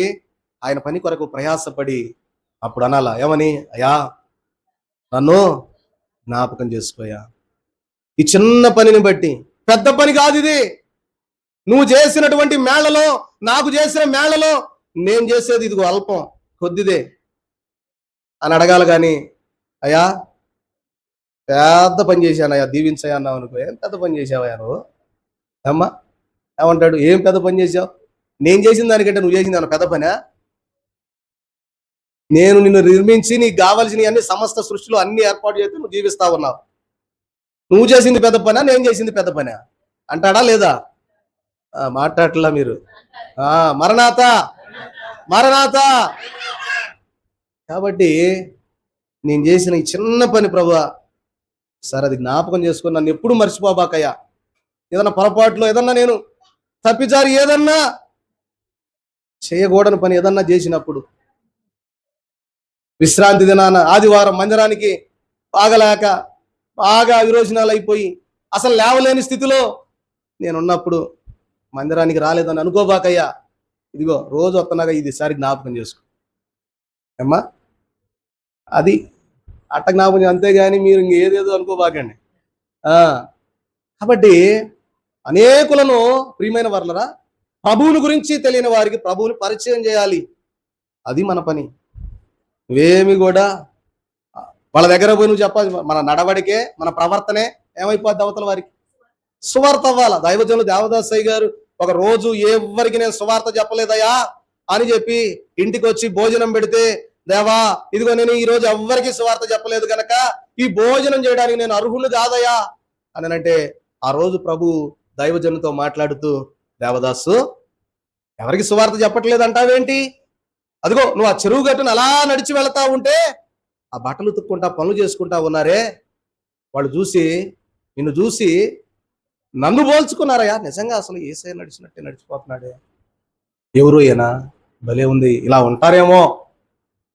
ఆయన పని కొరకు ప్రయాసపడి అప్పుడు అనాలా, ఏమని? అయ్యా నన్ను జ్ఞాపకం చేసుకోయా. ఈ చిన్న పనిని బట్టి, పెద్ద పని కాదు ఇది, నువ్వు చేసినటువంటి మేళలో, నాకు చేసిన మేళలో నేను చేసేది ఇదిగో అల్పం, కొద్దిదే అని అడగాలి. కానీ అయ్యా పెద్ద పని చేశానయ్యా, దీవించాయా అన్నావు అనుకో, ఏం పెద్ద పని చేసావయ్యా నువ్వు అమ్మా? ఏమంటాడు? ఏం పెద్ద పని చేసావు? నేను చేసిన దానికంటే నువ్వు చేసింది అన్న పెద్ద పనా? నేను నిన్ను నిర్మించి నీకు కావాల్సిన అన్ని సమస్త సృష్టిలో అన్ని ఏర్పాటు చేస్తే నువ్వు జీవిస్తా ఉన్నావు, నువ్వు చేసింది పెద్ద పనా, నేను చేసింది పెద్ద పనా అంటాడా లేదా? మాట్లాడట్లా మీరు. మరణాత మరణాత. కాబట్టి నేను చేసిన ఈ చిన్న పని ప్రభువా, సరే అది జ్ఞాపకం చేసుకుని నన్ను ఎప్పుడు మర్చిపోబాకయ్యా. ఏదన్నా పొరపాటులో ఏదన్నా నేను తప్పిజారి ఏదన్నా చేయకూడని పని ఏదన్నా చేసినప్పుడు, విశ్రాంతి దినాన ఆదివారం మందిరానికి బాగలేక బాగా విరోచనాలు అయిపోయి అసలు లేవలేని స్థితిలో నేనున్నప్పుడు మందిరానికి రాలేదని అనుకోబాకయ్యా, ఇదిగో రోజు వస్తున్నాగా ఇదిసారి జ్ఞాపకం చేసుకో అమ్మా. అది అట్ట జ్ఞాపకం, అంతేగాని మీరు ఇంకేదేదో అనుకోబాకండి. కాబట్టి అనేకులను ప్రియమైన వర్లరా ప్రభువుని గురించి తెలియని వారికి ప్రభువుని పరిచయం చేయాలి. అది మన పని. నువ్వేమి కూడా వాళ్ళ దగ్గర పోయి నువ్వు చెప్పాలి. మన నడవడికే, మన ప్రవర్తనే ఏమైపోద్ది అవతల వారికి సువార్త అవ్వాల. దైవజనులు దేవదాసయ్య గారు ఒక రోజు ఎవరికి నేను సువార్త చెప్పలేదయా అని చెప్పి ఇంటికి వచ్చి భోజనం పెడితే, దేవా ఇదిగో నేను ఈ రోజు ఎవ్వరికి సువార్త చెప్పలేదు కనుక ఈ భోజనం చేయడానికి నేను అర్హులు కాదయా అని అంటే, ఆ రోజు ప్రభు దైవజనుతో మాట్లాడుతూ, దేవదాసు ఎవరికి సువార్త చెప్పట్లేదు అంటావేంటి? అదిగో నువ్వు ఆ చెరువు గట్టును అలా నడిచి వెళతా ఉంటే ఆ బట్టలు ఉతుక్కుంటా పనులు చేసుకుంటా ఉన్నారే, వాళ్ళు చూసి నిన్ను చూసి నన్ను పోల్చుకున్నారయ్యా. నిజంగా అసలు ఏసై నడిచినట్టే నడిచిపోతున్నాడే, ఎవరు ఈయన, భలే ఉంది, ఇలా ఉంటారేమో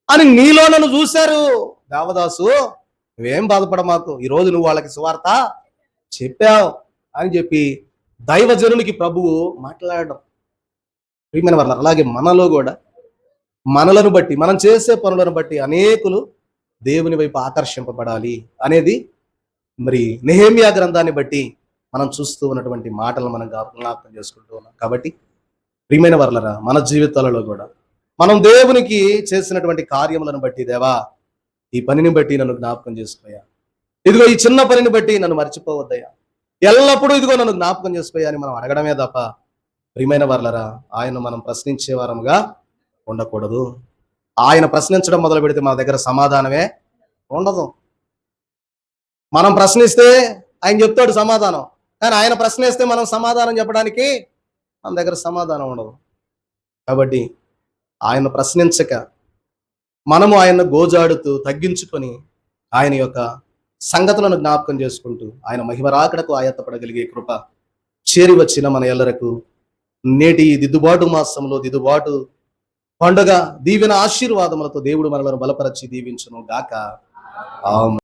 అని నీలో నన్ను చూశారు. దేవదాసు నువ్వేం బాధపడ మాకు, ఈరోజు నువ్వు వాళ్ళకి సువార్త చెప్పావు అని చెప్పి దైవజనునికి ప్రభువు మాట్లాడడం. ప్రియమైన వాళ్ళ అలాగే మనలో కూడా మనలను బట్టి, మనం చేసే పనులను బట్టి అనేకులు దేవుని వైపు ఆకర్షింపబడాలి అనేది మరి నెహెమ్యా గ్రంథాన్ని బట్టి మనం చూస్తూ ఉన్నటువంటి మాటలను మనం జ్ఞాపకం చేసుకుంటూ ఉన్నాం. కాబట్టి ప్రియమైన వర్లరా మన జీవితాలలో కూడా మనం దేవునికి చేసినటువంటి కార్యములను బట్టి, దేవా ఈ పనిని బట్టి నన్ను జ్ఞాపకం చేసుకోయా, ఇదిగో ఈ చిన్న పనిని బట్టి నన్ను మర్చిపోవద్దయ్యా, ఎల్లప్పుడూ ఇదిగో నన్ను జ్ఞాపకం చేసుకోయా అని మనం అడగడమే తప్ప ప్రియమైన వర్లరా ఆయన మనం ప్రశ్నించే వారముగా ఉండకూడదు. ఆయన ప్రశ్నించడం మొదలు పెడితే మన దగ్గర సమాధానమే ఉండదు. మనం ప్రశ్నిస్తే ఆయన చెప్తాడు సమాధానం, కానీ ఆయన ప్రశ్నిస్తే మనం సమాధానం చెప్పడానికి మన దగ్గర సమాధానం ఉండదు. కాబట్టి ఆయన ప్రశ్నించక మనము ఆయన్ను గోజాడుతూ తగ్గించుకొని ఆయన యొక్క సంగతులను జ్ఞాపకం చేసుకుంటూ ఆయన మహిమ రాకడకు ఆయత్తపడగలిగే కృప చేరి వచ్చిన మన ఎల్లరకు నేటి దిద్దుబాటు మాసంలో దిద్దుబాటు పండుగ దీవెన ఆశీర్వాదములతో దేవుడు మనలను బలపరచి దీవించును గాక. ఆమేన్.